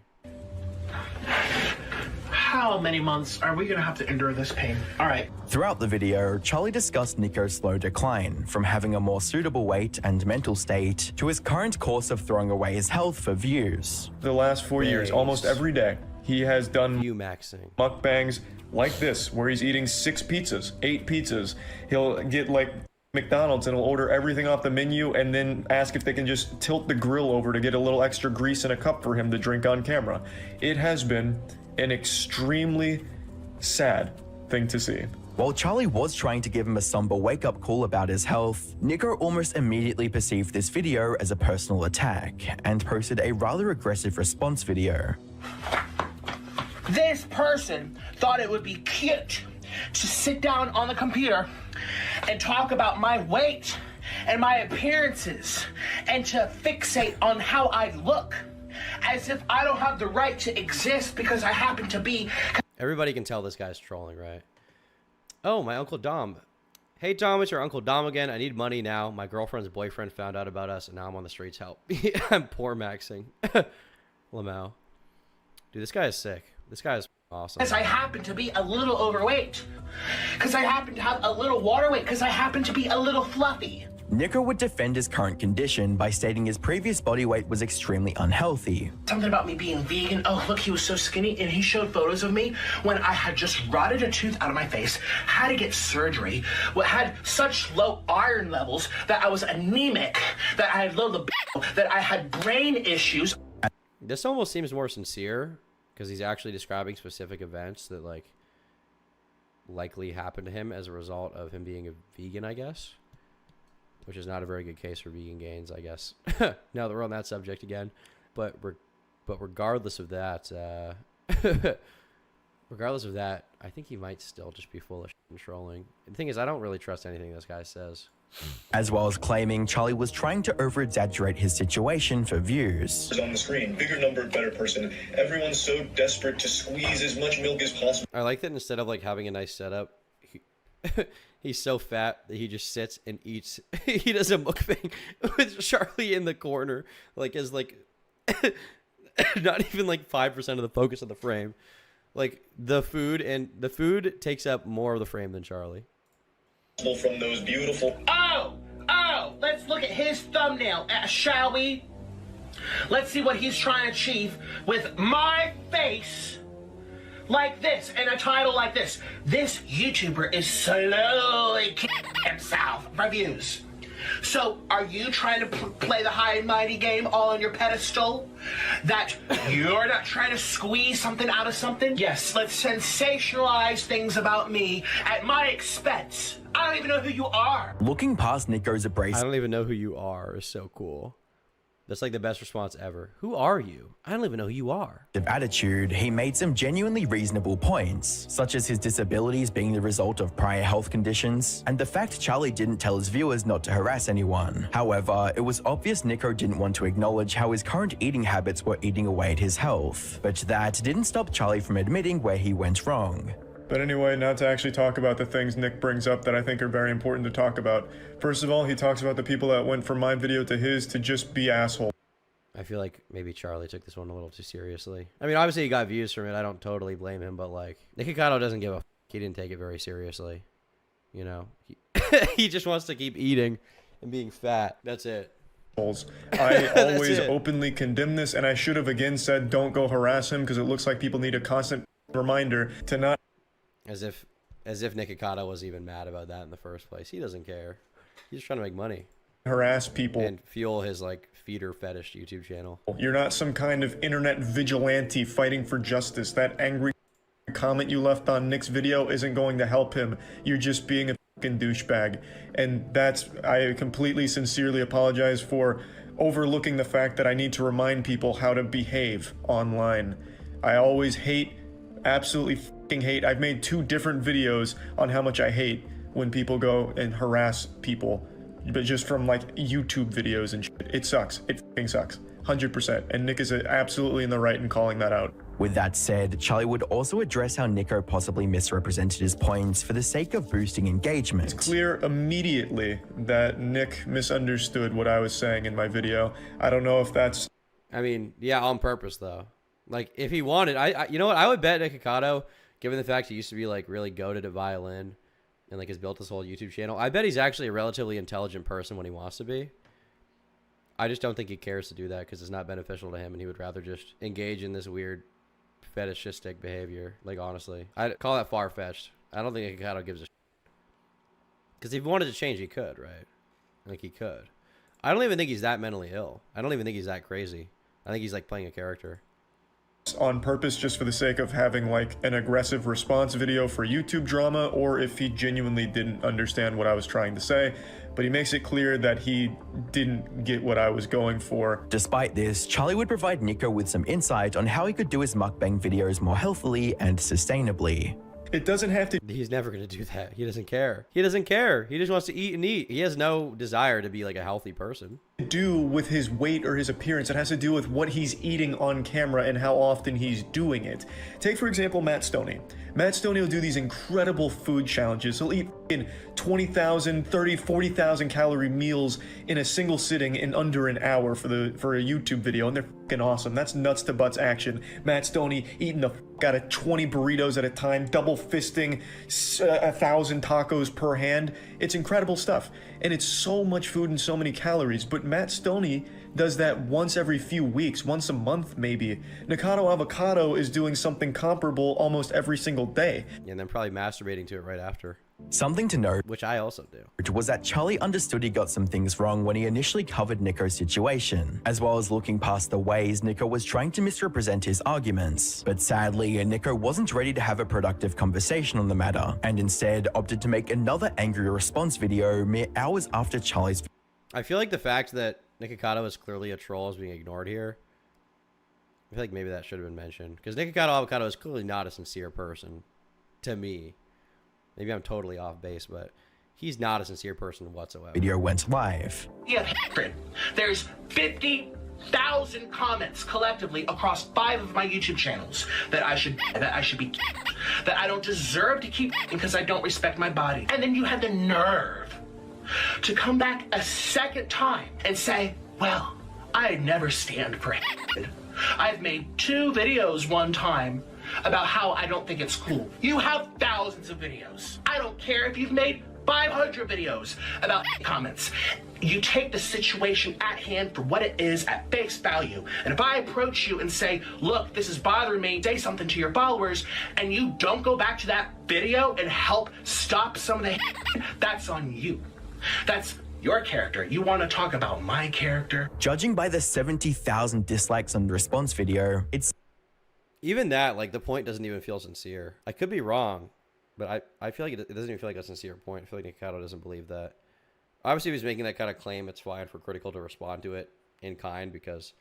how many months are we gonna have to endure this pain? All right. Throughout the video, Charlie discussed Nico's slow decline, from having a more suitable weight and mental state to his current course of throwing away his health for views. The last 4 years, almost every day, he has done mukbangs like this, where he's eating 6 pizzas, 8 pizzas. He'll get like McDonald's and he'll order everything off the menu and then ask if they can just tilt the grill over to get a little extra grease in a cup for him to drink on camera. It has been an extremely sad thing to see. While Charlie was trying to give him a somber wake-up call about his health, Nico almost immediately perceived this video as a personal attack and posted a rather aggressive response video. This person thought it would be cute to sit down on the computer and talk about my weight and my appearances and to fixate on how I look, as if I don't have the right to exist because I happen to be. Everybody can tell this guy's trolling, right? Oh, my Uncle Dom. Hey, Dom, it's your Uncle Dom again. I need money now. My girlfriend's boyfriend found out about us, and now I'm on the streets. Help. I'm poor maxing. Lamau. Dude, this guy is sick. This guy is awesome. Because I happen to be a little overweight. Because I happen to have a little water weight. Because I happen to be a little fluffy. Nico would defend his current condition by stating his previous body weight was extremely unhealthy. Something about me being vegan. Oh, look, he was so skinny. And he showed photos of me when I had just rotted a tooth out of my face, had to get surgery, had such low iron levels that I was anemic, that I had low libido, that I had brain issues. This almost seems more sincere because he's actually describing specific events that, like, likely happened to him as a result of him being a vegan, I guess. Which is not a very good case for vegan gains, I guess. Now that we're on that subject again. But regardless of that, I think he might still just be full of shit and trolling. The thing is, I don't really trust anything this guy says. As well as claiming Charlie was trying to over-exaggerate his situation for views. On the screen, bigger number, better person. Everyone's so desperate to squeeze as much milk as possible. I like that instead of like having a nice setup, he's so fat that he just sits and eats. He does a mukbang with Charlie in the corner, like as like not even like 5% of the focus of the frame. Like the food takes up more of the frame than Charlie. From those beautiful. Oh, let's look at his thumbnail, shall we? Let's see what he's trying to achieve with my face. Like this, and a title like this. This YouTuber is slowly killing himself for views. So, are you trying to play the high and mighty game all on your pedestal? That you're not trying to squeeze something out of something? Yes, let's sensationalize things about me at my expense. I don't even know who you are. Looking past Nico's abrasive... I don't even know who you are is so cool. That's like the best response ever. Who are you? I don't even know who you are. Attitude, he made some genuinely reasonable points, such as his disabilities being the result of prior health conditions, and the fact Charlie didn't tell his viewers not to harass anyone. However, it was obvious Nico didn't want to acknowledge how his current eating habits were eating away at his health, but that didn't stop Charlie from admitting where he went wrong. But anyway, not to actually talk about the things Nick brings up that I think are very important to talk about. First of all, he talks about the people that went from my video to his to just be assholes. I feel like maybe Charlie took this one a little too seriously. I mean, obviously he got views from it. I don't totally blame him, but like, Nikocado doesn't give a f***. He didn't take it very seriously. You know, he just wants to keep eating and being fat. That's it. I always openly condemn this, and I should have again said don't go harass him because it looks like people need a constant reminder to not... As if Nikocado was even mad about that in the first place. He doesn't care. He's just trying to make money. Harass people. And fuel his like feeder fetish YouTube channel. You're not some kind of internet vigilante fighting for justice. That angry comment you left on Nick's video isn't going to help him. You're just being a fucking douchebag. And I completely sincerely apologize for overlooking the fact that I need to remind people how to behave online. I always hate, absolutely fucking hate. I've made 2 different videos on how much I hate when people go and harass people, but just from like YouTube videos and shit. It sucks. It fucking sucks. 100%. And Nick is absolutely in the right in calling that out. With that said, Charlie would also address how Nico possibly misrepresented his points for the sake of boosting engagement. It's clear immediately that Nick misunderstood what I was saying in my video. I don't know if that's... I mean, yeah, on purpose though. Like, if he wanted, you know what? I would bet Nikocado, given the fact he used to be, like, really goated at violin and, like, has built this whole YouTube channel, I bet he's actually a relatively intelligent person when he wants to be. I just don't think he cares to do that because it's not beneficial to him, and he would rather just engage in this weird fetishistic behavior. Like, honestly. I'd call that far-fetched. I don't think Nikocado gives a shit. Because if he wanted to change, he could, right? Like, he could. I don't even think he's that mentally ill. I don't even think he's that crazy. I think he's, like, playing a character. On purpose, just for the sake of having like an aggressive response video for YouTube drama, or if he genuinely didn't understand what I was trying to say, but he makes it clear that he didn't get what I was going for. Despite this, Charlie would provide Nico with some insight on how he could do his mukbang videos more healthily and sustainably. It doesn't have to. He's never going to do that. He doesn't care. He doesn't care. He just wants to eat and eat. He has no desire to be like a healthy person. Do with his weight or his appearance. It has to do with what he's eating on camera and how often he's doing it. Take, for example, Matt Stoney. Matt Stoney will do these incredible food challenges. He'll eat in 20,000, 30, 40,000 calorie meals in a single sitting in under an hour for a YouTube video, and they're fucking awesome. That's nuts to butts action. Matt Stoney eating the out of 20 burritos at a time, double fisting 1,000 tacos per hand. It's incredible stuff, and it's so much food and so many calories. But Matt Stoney does that once every few weeks, once a month maybe. Nikocado Avocado is doing something comparable almost every single day. And then probably masturbating to it right after. Something to note, which I also do, was that Charlie understood he got some things wrong when he initially covered Nico's situation, as well as looking past the ways Nico was trying to misrepresent his arguments. But sadly, Nico wasn't ready to have a productive conversation on the matter, and instead opted to make another angry response video mere hours after Charlie's. I feel like the fact that Nikocado is clearly a troll is being ignored here. I feel like maybe that should have been mentioned, because Nikocado Avocado is clearly not a sincere person, to me. Maybe I'm totally off base, but he's not a sincere person whatsoever. Video went live. There's 50,000 comments collectively across 5 of my YouTube channels that I should be that I don't deserve to keep because I don't respect my body. And then you had the nerve to come back a second time and say, well, I never stand for it. I've made 2 videos one time about how I don't think it's cool. You have thousands of videos. I don't care if you've made 500 videos about comments. You take the situation at hand for what it is at face value. And if I approach you and say, look, this is bothering me, say something to your followers, and you don't go back to that video and help stop some of the that's on you. That's your character. You want to talk about my character? Judging by the 70,000 dislikes on the response video, it's even that, like, the point doesn't even feel sincere. I could be wrong, but I feel like it doesn't even feel like a sincere point. I feel like Nikocado doesn't believe that. Obviously, if he's making that kind of claim, it's fine for Critical to respond to it in kind, because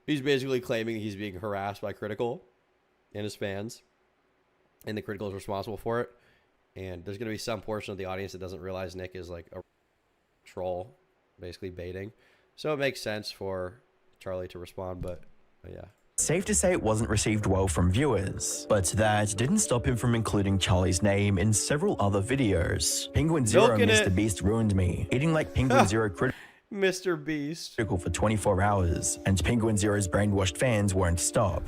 he's basically claiming he's being harassed by Critical and his fans, and the Critical is responsible for it. And there's going to be some portion of the audience that doesn't realize Nick is like a troll, basically baiting. So it makes sense for Charlie to respond, but yeah. Safe to say it wasn't received well from viewers, but that didn't stop him from including Charlie's name in several other videos. Penguinz0 Mr. Beast ruined me, eating like Penguinz0 critical Mr. Beast for 24 hours, and Penguinz0's brainwashed fans won't stop.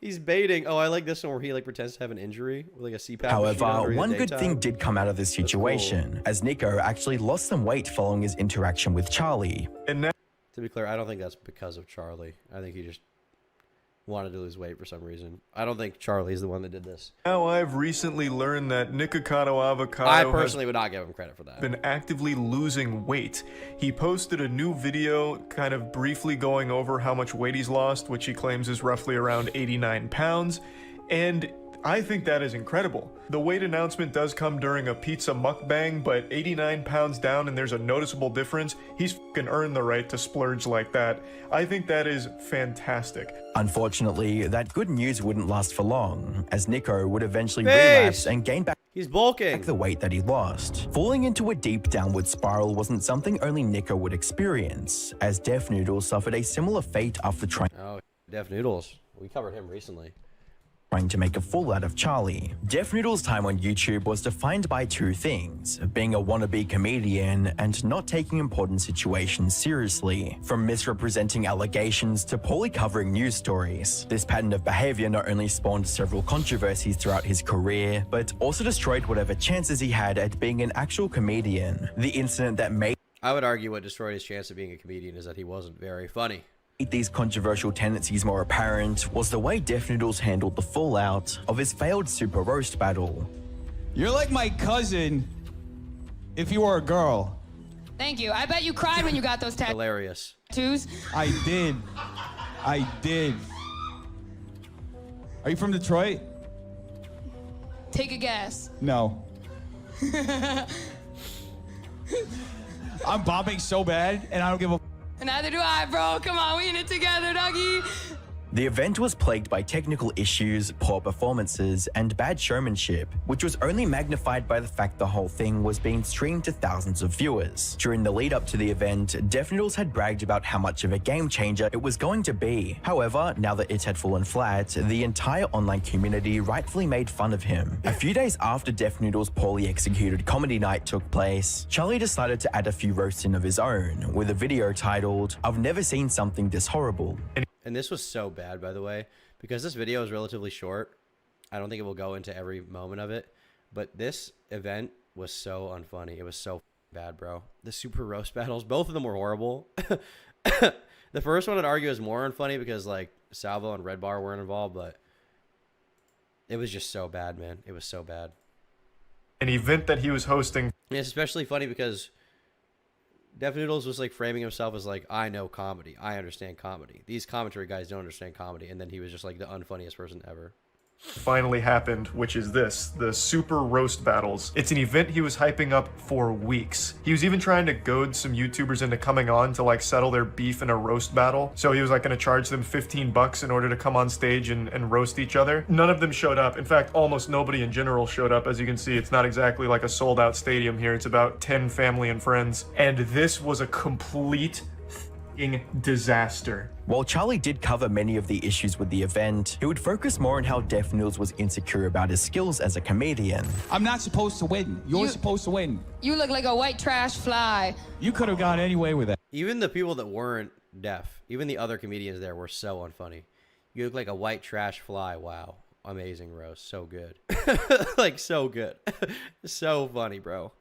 He's baiting. Oh, I like this one where he like pretends to have an injury with like a CPAP. However, one good thing did come out of this situation, as Nico actually lost some weight following his interaction with Charlie. And now, to be clear, I don't think that's because of Charlie. I think he just wanted to lose weight for some reason. I don't think Charlie's the one that did this. Now I've recently learned that Nikocado Avocado I personally would not give him credit for that. Been actively losing weight. He posted a new video kind of briefly going over how much weight he's lost, which he claims is roughly around 89 pounds. And I think that is incredible. The weight announcement does come during a pizza mukbang, but 89 pounds down and there's a noticeable difference. He's fucking earned the right to splurge like that. I think that is fantastic. Unfortunately, that good news wouldn't last for long, as Nico would eventually relapse and gain back the weight that he lost. Falling into a deep downward spiral wasn't something only Nico would experience, as Def Noodles suffered a similar fate after trying. Oh, Def Noodles. We covered him recently. trying to make a fool out of Charlie. Def Noodle's time on YouTube was defined by two things: being a wannabe comedian and not taking important situations seriously, from misrepresenting allegations to poorly covering news stories. This pattern of behavior not only spawned several controversies throughout his career, but also destroyed whatever chances he had at being an actual comedian. The incident that made I would argue what destroyed his chance of being a comedian is that he wasn't very funny. these controversial tendencies more apparent was the way Def Noodles handled the fallout of his failed Super Roast battle. You're like my cousin if you were a girl. Thank you. I bet you cried when you got those tattoos. Hilarious. I did. I did. Are you from Detroit? Take a guess. No. I'm bombing so bad, and I don't give a. Neither do I, bro. Come on, we in it together, doggy. The event was plagued by technical issues, poor performances, and bad showmanship, which was only magnified by the fact the whole thing was being streamed to thousands of viewers. During the lead up to the event, Def Noodles had bragged about how much of a game changer it was going to be. However, now that it had fallen flat, the entire online community rightfully made fun of him. A few days after Def Noodles' poorly executed comedy night took place, Charlie decided to add a few roasts in of his own, with a video titled, "I've never seen something this horrible." And this was so bad, by the way, because this video is relatively short. I don't think it will go into every moment of it, but this event was so unfunny. It was so bad, bro. The Super Roast battles, both of them were horrible. The first one I'd argue is more unfunny because like Salvo and Red Bar weren't involved, but it was just so bad, man. It was so bad. An event that he was hosting. And it's especially funny because Def Noodles was like framing himself as like, I know comedy. I understand comedy. These commentary guys don't understand comedy. And then he was just like the unfunniest person ever. Finally happened, which is this, the Super Roast Battles. It's an event he was hyping up for weeks. He was even trying to goad some YouTubers into coming on to like settle their beef in a roast battle. So he was like gonna charge them 15 bucks in order to come on stage and roast each other. None of them showed up. In fact, almost nobody in general showed up. As you can see, it's not exactly like a sold out stadium here. It's about 10 family and friends. And this was a complete disaster. While Charlie did cover many of the issues with the event, he would focus more on how Def Noodles was insecure about his skills as a comedian. I'm not supposed to win. You're supposed to win. You look like a white trash fly. You could have gone any way with that. Even the people that weren't deaf, even the other comedians there were so unfunny. You look like a white trash fly. Wow. Amazing roast. So good. Like, so good. So funny, bro.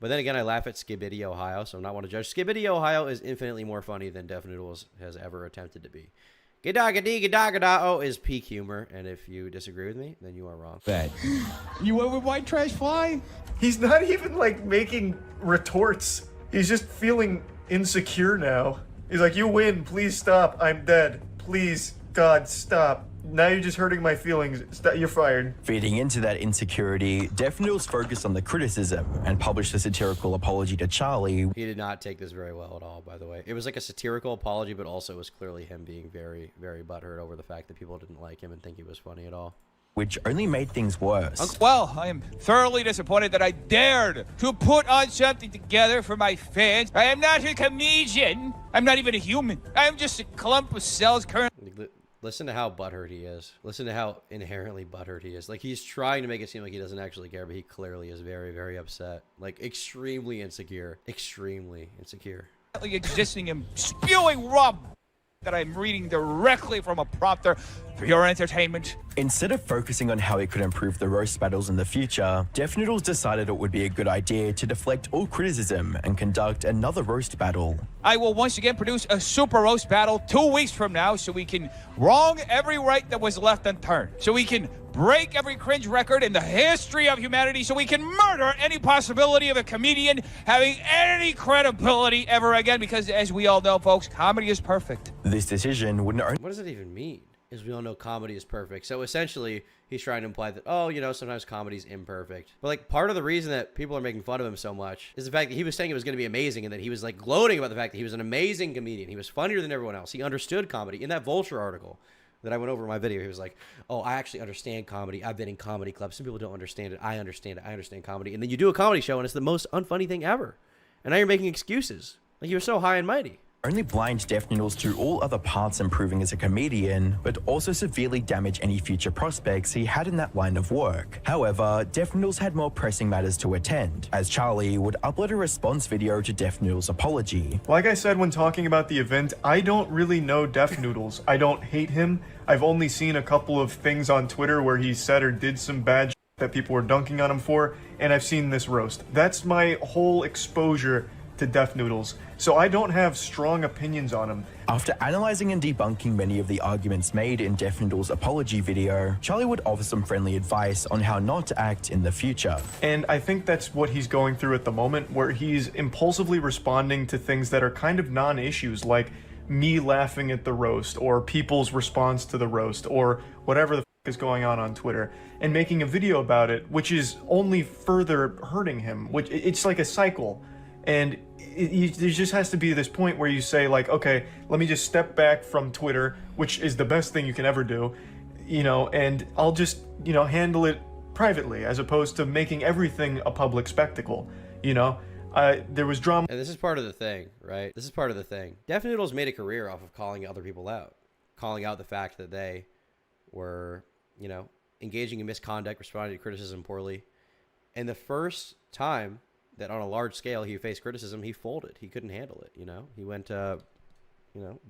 But then again, I laugh at Skibidi Ohio, so I'm not one to judge. Skibidi Ohio is infinitely more funny than Def Noodles has ever attempted to be. Gadagadee-gadagada-oh is peak humor, and if you disagree with me, then you are wrong. Bad. You went with white trash fly? He's not even like making retorts. He's just feeling insecure now. He's like, you win, please stop, I'm dead. Please, God, stop. Now you're just hurting my feelings. You're fired. Feeding into that insecurity, Def Noodles focused on the criticism and published a satirical apology to Charlie. He did not take this very well at all, by the way. It was like a satirical apology, but also it was clearly him being very, very butthurt over the fact that people didn't like him and think he was funny at all. Which only made things worse. Well, I am thoroughly disappointed that I dared to put on something together for my fans. I am not a comedian. I'm not even a human. I am just a clump of cells currently. Listen to how butthurt he is. Listen to how inherently butthurt he is. Like, he's trying to make it seem like he doesn't actually care, but he clearly is very, very upset. Like, extremely insecure. Extremely insecure. Existing and spewing raw that I'm reading directly from a prompter for your entertainment. Instead of focusing on how he could improve the roast battles in the future, Def Noodles decided it would be a good idea to deflect all criticism and conduct another roast battle. I will once again produce a super roast battle 2 weeks from now so we can wrong every right that was left unturned. So we can break every cringe record in the history of humanity, so we can murder any possibility of a comedian having any credibility ever again, because as we all know, folks, comedy is perfect. This decision wouldn't only... What does it even mean? As we all know, comedy is perfect. So essentially, he's trying to imply that, oh, you know, sometimes comedy's imperfect. But like, part of the reason that people are making fun of him so much is the fact that he was saying it was going to be amazing, and that he was like gloating about the fact that he was an amazing comedian. He was funnier than everyone else. He understood comedy. In that Vulture article that I went over in my video, he was like, oh, I actually understand comedy. I've been in comedy clubs. Some people don't understand it. I understand it. I understand comedy. And then you do a comedy show, and it's the most unfunny thing ever. And now you're making excuses. Like, you're so high and mighty. only blind Def Noodles to all other paths improving as a comedian, but also severely damage any future prospects he had in that line of work. However, Def Noodles had more pressing matters to attend, as Charlie would upload a response video to Def Noodles' apology. Like I said when talking about the event, I don't really know Def Noodles. I don't hate him. I've only seen a couple of things on Twitter where he said or did some bad shit that people were dunking on him for, and I've seen this roast. That's my whole exposure to Def Noodles, so I don't have strong opinions on him. After analyzing and debunking many of the arguments made in Def Noodles' apology video, Charlie would offer some friendly advice on how not to act in the future. And I think that's what he's going through at the moment, where he's impulsively responding to things that are kind of non-issues, like me laughing at the roast, or people's response to the roast, or whatever the is going on Twitter, and making a video about it, which is only further hurting him. Which it's like a cycle. And there just has to be this point where you say, like, okay, let me just step back from Twitter, which is the best thing you can ever do, and I'll just, handle it privately, as opposed to making everything a public spectacle, there was drama. And this is part of the thing, right? This is part of the thing. Def Noodles made a career off of calling other people out. Calling out the fact that they were, engaging in misconduct, responding to criticism poorly. And the first time that on a large scale he faced criticism, he folded. He couldn't handle it, He went,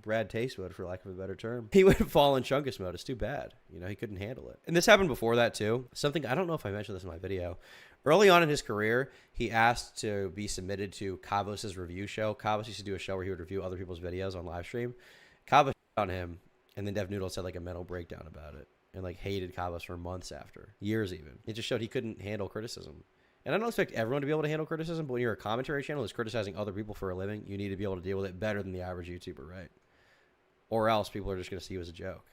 Brad Taste mode, for lack of a better term. He went fall in chunkus mode. It's too bad. He couldn't handle it. And this happened before that too. Something, I don't know if I mentioned this in my video. Early on in his career, he asked to be submitted to Kavos' review show. Kavos used to do a show where he would review other people's videos on live stream. Kavos on him, and then Def Noodles had like a mental breakdown about it and like hated Kavos for months after. Years even. It just showed he couldn't handle criticism. And I don't expect everyone to be able to handle criticism, but when you're a commentary channel that's criticizing other people for a living, you need to be able to deal with it better than the average YouTuber, right? Or else people are just going to see you as a joke.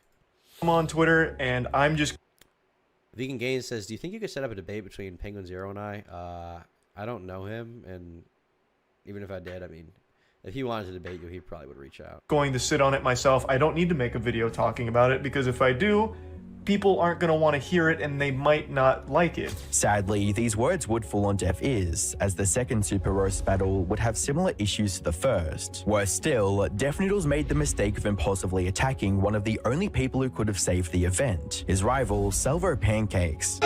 I'm on Twitter, and I'm just... Vegan Gains says, do you think you could set up a debate between Penguinz0 and I don't know him, and even if I did, I mean, if he wanted to debate you, he probably would reach out. Going to sit on it myself. I don't need to make a video talking about it, because if I do, people aren't going to want to hear it, and they might not like it. Sadly, these words would fall on deaf ears, as the second Super Roast battle would have similar issues to the first. Worse still, Def Noodles made the mistake of impulsively attacking one of the only people who could have saved the event, his rival, Salvo Pancakes.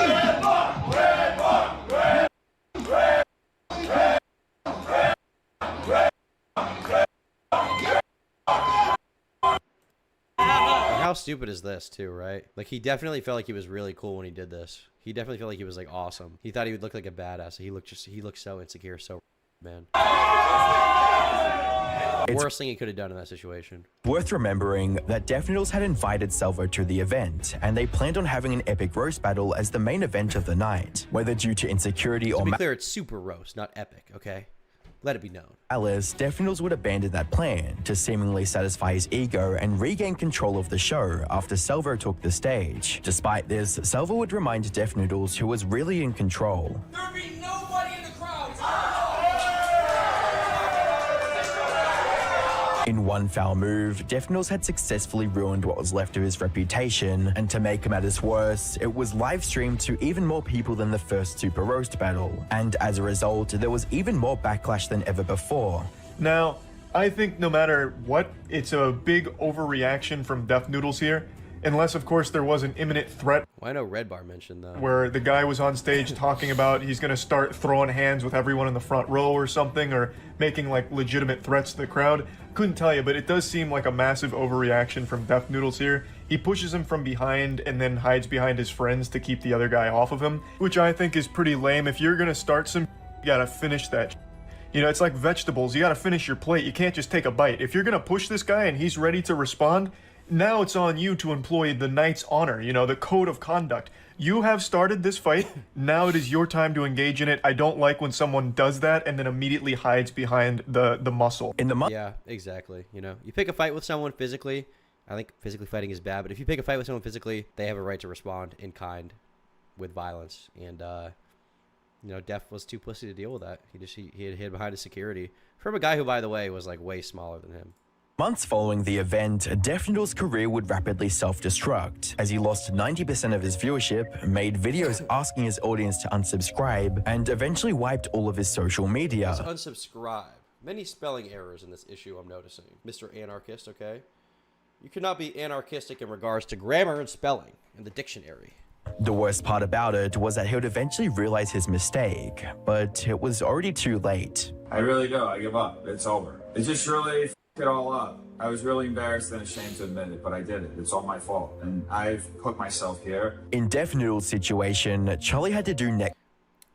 How stupid is this too, right? Like, he definitely felt like he was really cool when he did this. He definitely felt like he was like awesome. He thought he would look like a badass. He looked so insecure, so man. Worst thing he could have done in that situation. Worth remembering that Def Noodles had invited Salvo to the event, and they planned on having an epic roast battle as the main event of the night. Whether due to insecurity or... To be clear, it's super roast, not epic, okay? Let it be known. Alice, Def Noodles would abandon that plan to seemingly satisfy his ego and regain control of the show after Salvo took the stage. Despite this, Salvo would remind Def Noodles who was really in control. There'd be nobody in the crowd. In one foul move, Def Noodles had successfully ruined what was left of his reputation, and to make matters worse, it was live streamed to even more people than the first Super Roast battle, and as a result, there was even more backlash than ever before. Now, I think no matter what, it's a big overreaction from Def Noodles here, unless of course there was an imminent threat. Well, I know Red Bar mentioned that. Where the guy was on stage talking about he's gonna start throwing hands with everyone in the front row or something, or making like legitimate threats to the crowd. Couldn't tell you, but it does seem like a massive overreaction from Def Noodles here. He pushes him from behind and then hides behind his friends to keep the other guy off of him, which I think is pretty lame. If you're gonna start some, you gotta finish that. It's like vegetables, you gotta finish your plate, you can't just take a bite. If you're gonna push this guy and he's ready to respond, now it's on you to employ the knight's honor, the code of conduct. You have started this fight, now it is your time to engage in it. I don't like when someone does that and then immediately hides behind the muscle. Yeah, exactly. You pick a fight with someone physically, I think physically fighting is bad, but if you pick a fight with someone physically, they have a right to respond in kind with violence. And, Def was too pussy to deal with that. He had hid behind his security from a guy who, by the way, was like way smaller than him. Months following the event, Def Noodles' career would rapidly self-destruct, as he lost 90% of his viewership, made videos asking his audience to unsubscribe, and eventually wiped all of his social media. Unsubscribe. Many spelling errors in this issue I'm noticing. Mr. Anarchist, okay? You cannot be anarchistic in regards to grammar and spelling in the dictionary. The worst part about it was that he would eventually realize his mistake, but it was already too late. I really do. I give up. It's over. It just really f***ed it all up. I was really embarrassed and ashamed to admit it, but I did it. It's all my fault, and I've put myself here. In Death Noodle's situation, Charlie had to do next.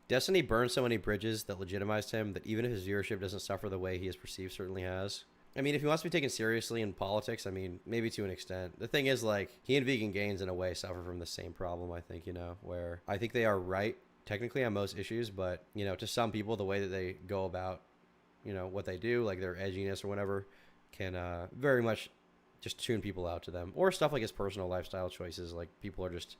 Destiny burned so many bridges that legitimized him that even if his viewership doesn't suffer the way he is perceived certainly has. I mean, if he wants to be taken seriously in politics, I mean, maybe to an extent. The thing is, like, he and Vegan Gains, in a way, suffer from the same problem, I think, you know, where I think they are right, technically, on most issues, but, you know, to some people, the way that they go about, you know, what they do, like their edginess or whatever, can very much just tune people out to them. Or stuff like his personal lifestyle choices, like, people are just,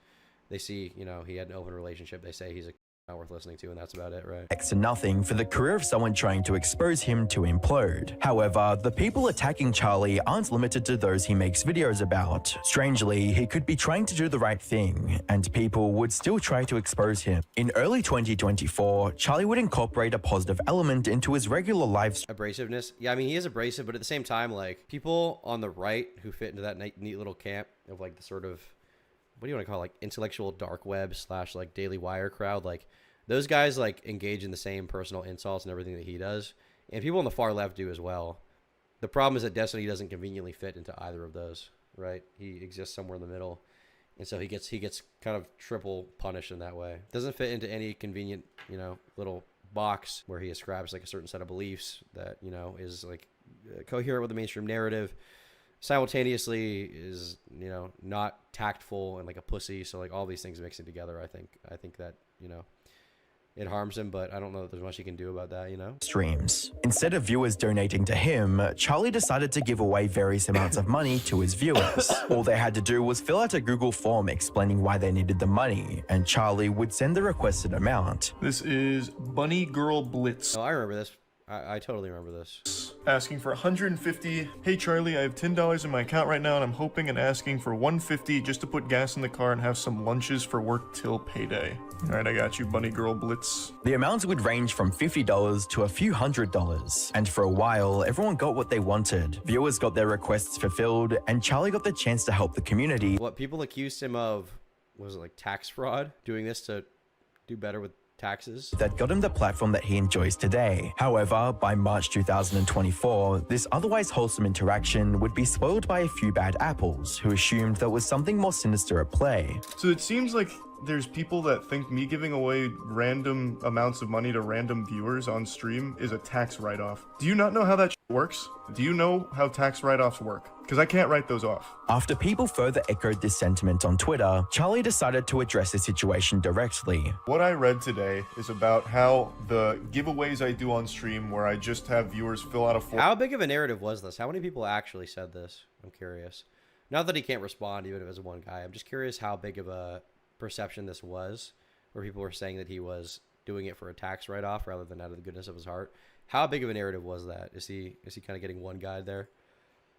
they see, you know, he had an open relationship, they say he's a not worth listening to, and that's about it, right? Next to nothing for the career of someone trying to expose him to implode. However, the people attacking Charlie aren't limited to those he makes videos about. Strangely, he could be trying to do the right thing, and people would still try to expose him. In early 2024, Charlie would incorporate a positive element into his regular live abrasiveness. Yeah, I mean, he is abrasive, but at the same time, like, people on the right who fit into that neat little camp of, like, the sort of, what do you want to call it, like, intellectual dark web / like Daily Wire crowd, like, those guys, like, engage in the same personal insults and everything that he does, and people on the far left do as well. The problem is that Destiny doesn't conveniently fit into either of those, right? He exists somewhere in the middle, and so he gets kind of triple punished in that way. Doesn't fit into any convenient, you know, little box where he ascribes, like, a certain set of beliefs that, you know, is, like, coherent with the mainstream narrative. Simultaneously is, you know, not tactful and like a pussy. So, like, all these things mixing together, I think that, you know, it harms him, but I don't know that there's much he can do about that, you know? Streams. Instead of viewers donating to him, Charlie decided to give away various amounts of money to his viewers. All they had to do was fill out a Google form explaining why they needed the money, and Charlie would send the requested amount. This is Bunny Girl Blitz. Oh, I remember this. I totally remember this. Asking for 150. Hey Charlie, I have $10 in my account right now and I'm hoping and asking for 150 just to put gas in the car and have some lunches for work till payday. Alright, I got you, Bunny Girl Blitz. The amounts would range from $50 to a few $100s, and for a while, everyone got what they wanted. Viewers got their requests fulfilled, and Charlie got the chance to help the community. What people accused him of, was it like tax fraud? Doing this to do better with taxes? That got him the platform that he enjoys today. However, by March 2024, this otherwise wholesome interaction would be spoiled by a few bad apples who assumed there was something more sinister at play. So it seems like there's people that think me giving away random amounts of money to random viewers on stream is a tax write-off. Do you not know how that works? Do you know how tax write-offs work? Because I can't write those off. After people further echoed this sentiment on Twitter, Charlie decided to address the situation directly. What I read today is about how the giveaways I do on stream where I just have viewers fill out a form. How big of a narrative was this? How many people actually said this? I'm curious. Not that he can't respond even if it's one guy. I'm just curious how big of a perception this was, where people were saying that he was doing it for a tax write-off rather than out of the goodness of his heart. How big of a narrative was that? Is he kind of getting one guy there?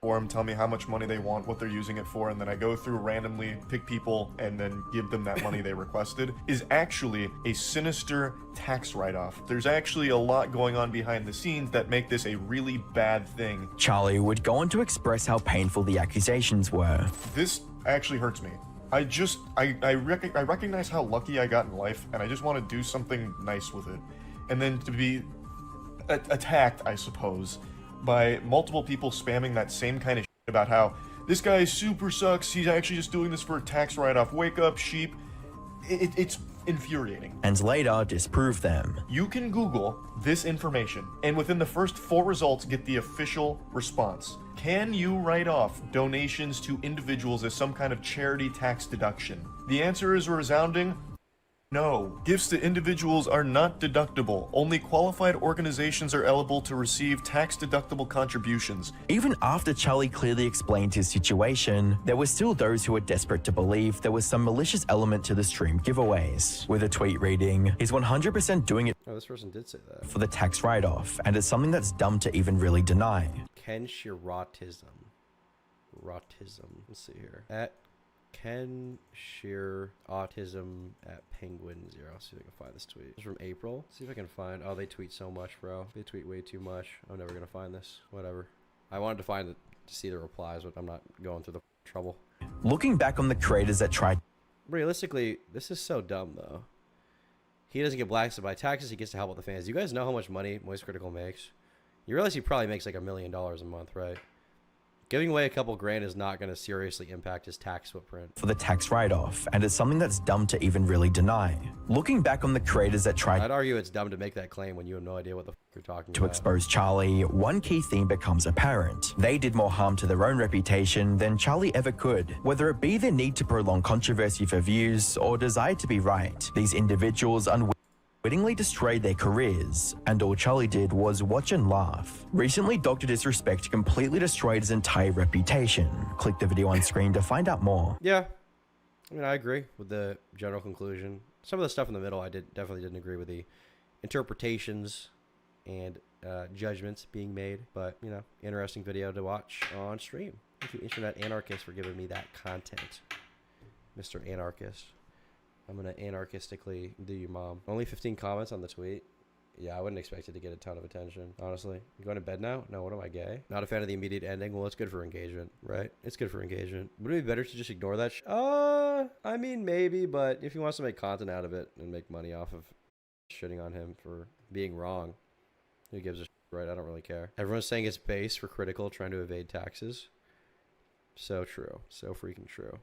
Form, tell me how much money they want, what they're using it for, and then I go through randomly, pick people, and then give them that money they requested, is actually a sinister tax write-off. There's actually a lot going on behind the scenes that make this a really bad thing. Charlie would go on to express how painful the accusations were. This actually hurts me. I recognize how lucky I got in life, and I just want to do something nice with it. And then to be attacked, I suppose, by multiple people spamming that same kind of shit about how this guy super sucks, he's actually just doing this for a tax write-off, wake up, sheep. It's infuriating. And later disprove them. You can Google this information, and within the first 4 results get the official response. Can you write off donations to individuals as some kind of charity tax deduction? The answer is a resounding no. Gifts to individuals are not deductible. Only qualified organizations are eligible to receive tax-deductible contributions. Even after Charlie clearly explained his situation, there were still those who were desperate to believe there was some malicious element to the stream giveaways. With a tweet reading, he's 100% doing it this person did say that. For the tax write-off, and it's something that's dumb to even really deny. Kenshirautism. Let's see here. At Ken Shear Autism at Penguinz0. See if I can find this tweet. It's from April. See if I can find. Oh, they tweet so much, bro. They tweet way too much. I'm never gonna find this. Whatever. I wanted to find it to see the replies, but I'm not going through the trouble. Looking back on the creators that tried. Realistically, this is so dumb though. He doesn't get blasted by taxes. He gets to help out the fans. You guys know how much money Moist Critical makes? You realize he probably makes like $1 million a month, right? Giving away a couple grand is not going to seriously impact his tax footprint. For the tax write-off, and it's something that's dumb to even really deny. Looking back on the creators that tried. I'd argue it's dumb to make that claim when you have no idea what the f you're talking to about. expose Charlie, one key theme becomes apparent. They did more harm to their own reputation than Charlie ever could. Whether it be the need to prolong controversy for views or desire to be right, these individuals unwittingly destroyed their careers, and all Charlie did was watch and laugh. Recently, Dr. Disrespect completely destroyed his entire reputation. Click the video on screen to find out more. Yeah, I mean, I agree with the general conclusion. Some of the stuff in the middle, I definitely didn't agree with the interpretations and judgments being made, but, you know, interesting video to watch on stream. Thank you, Internet Anarchist, for giving me that content, Mr. Anarchist. I'm gonna anarchistically do your mom. Only 15 comments on the tweet. Yeah, I wouldn't expect it to get a ton of attention, honestly. You going to bed now? No, what am I, gay? Not a fan of the immediate ending? Well, it's good for engagement, right? It's good for engagement. Would it be better to just ignore that? I mean, maybe, but if he wants to make content out of it and make money off of shitting on him for being wrong, who gives a shit, right? I don't really care. Everyone's saying it's base for Critical trying to evade taxes. So true. So freaking true.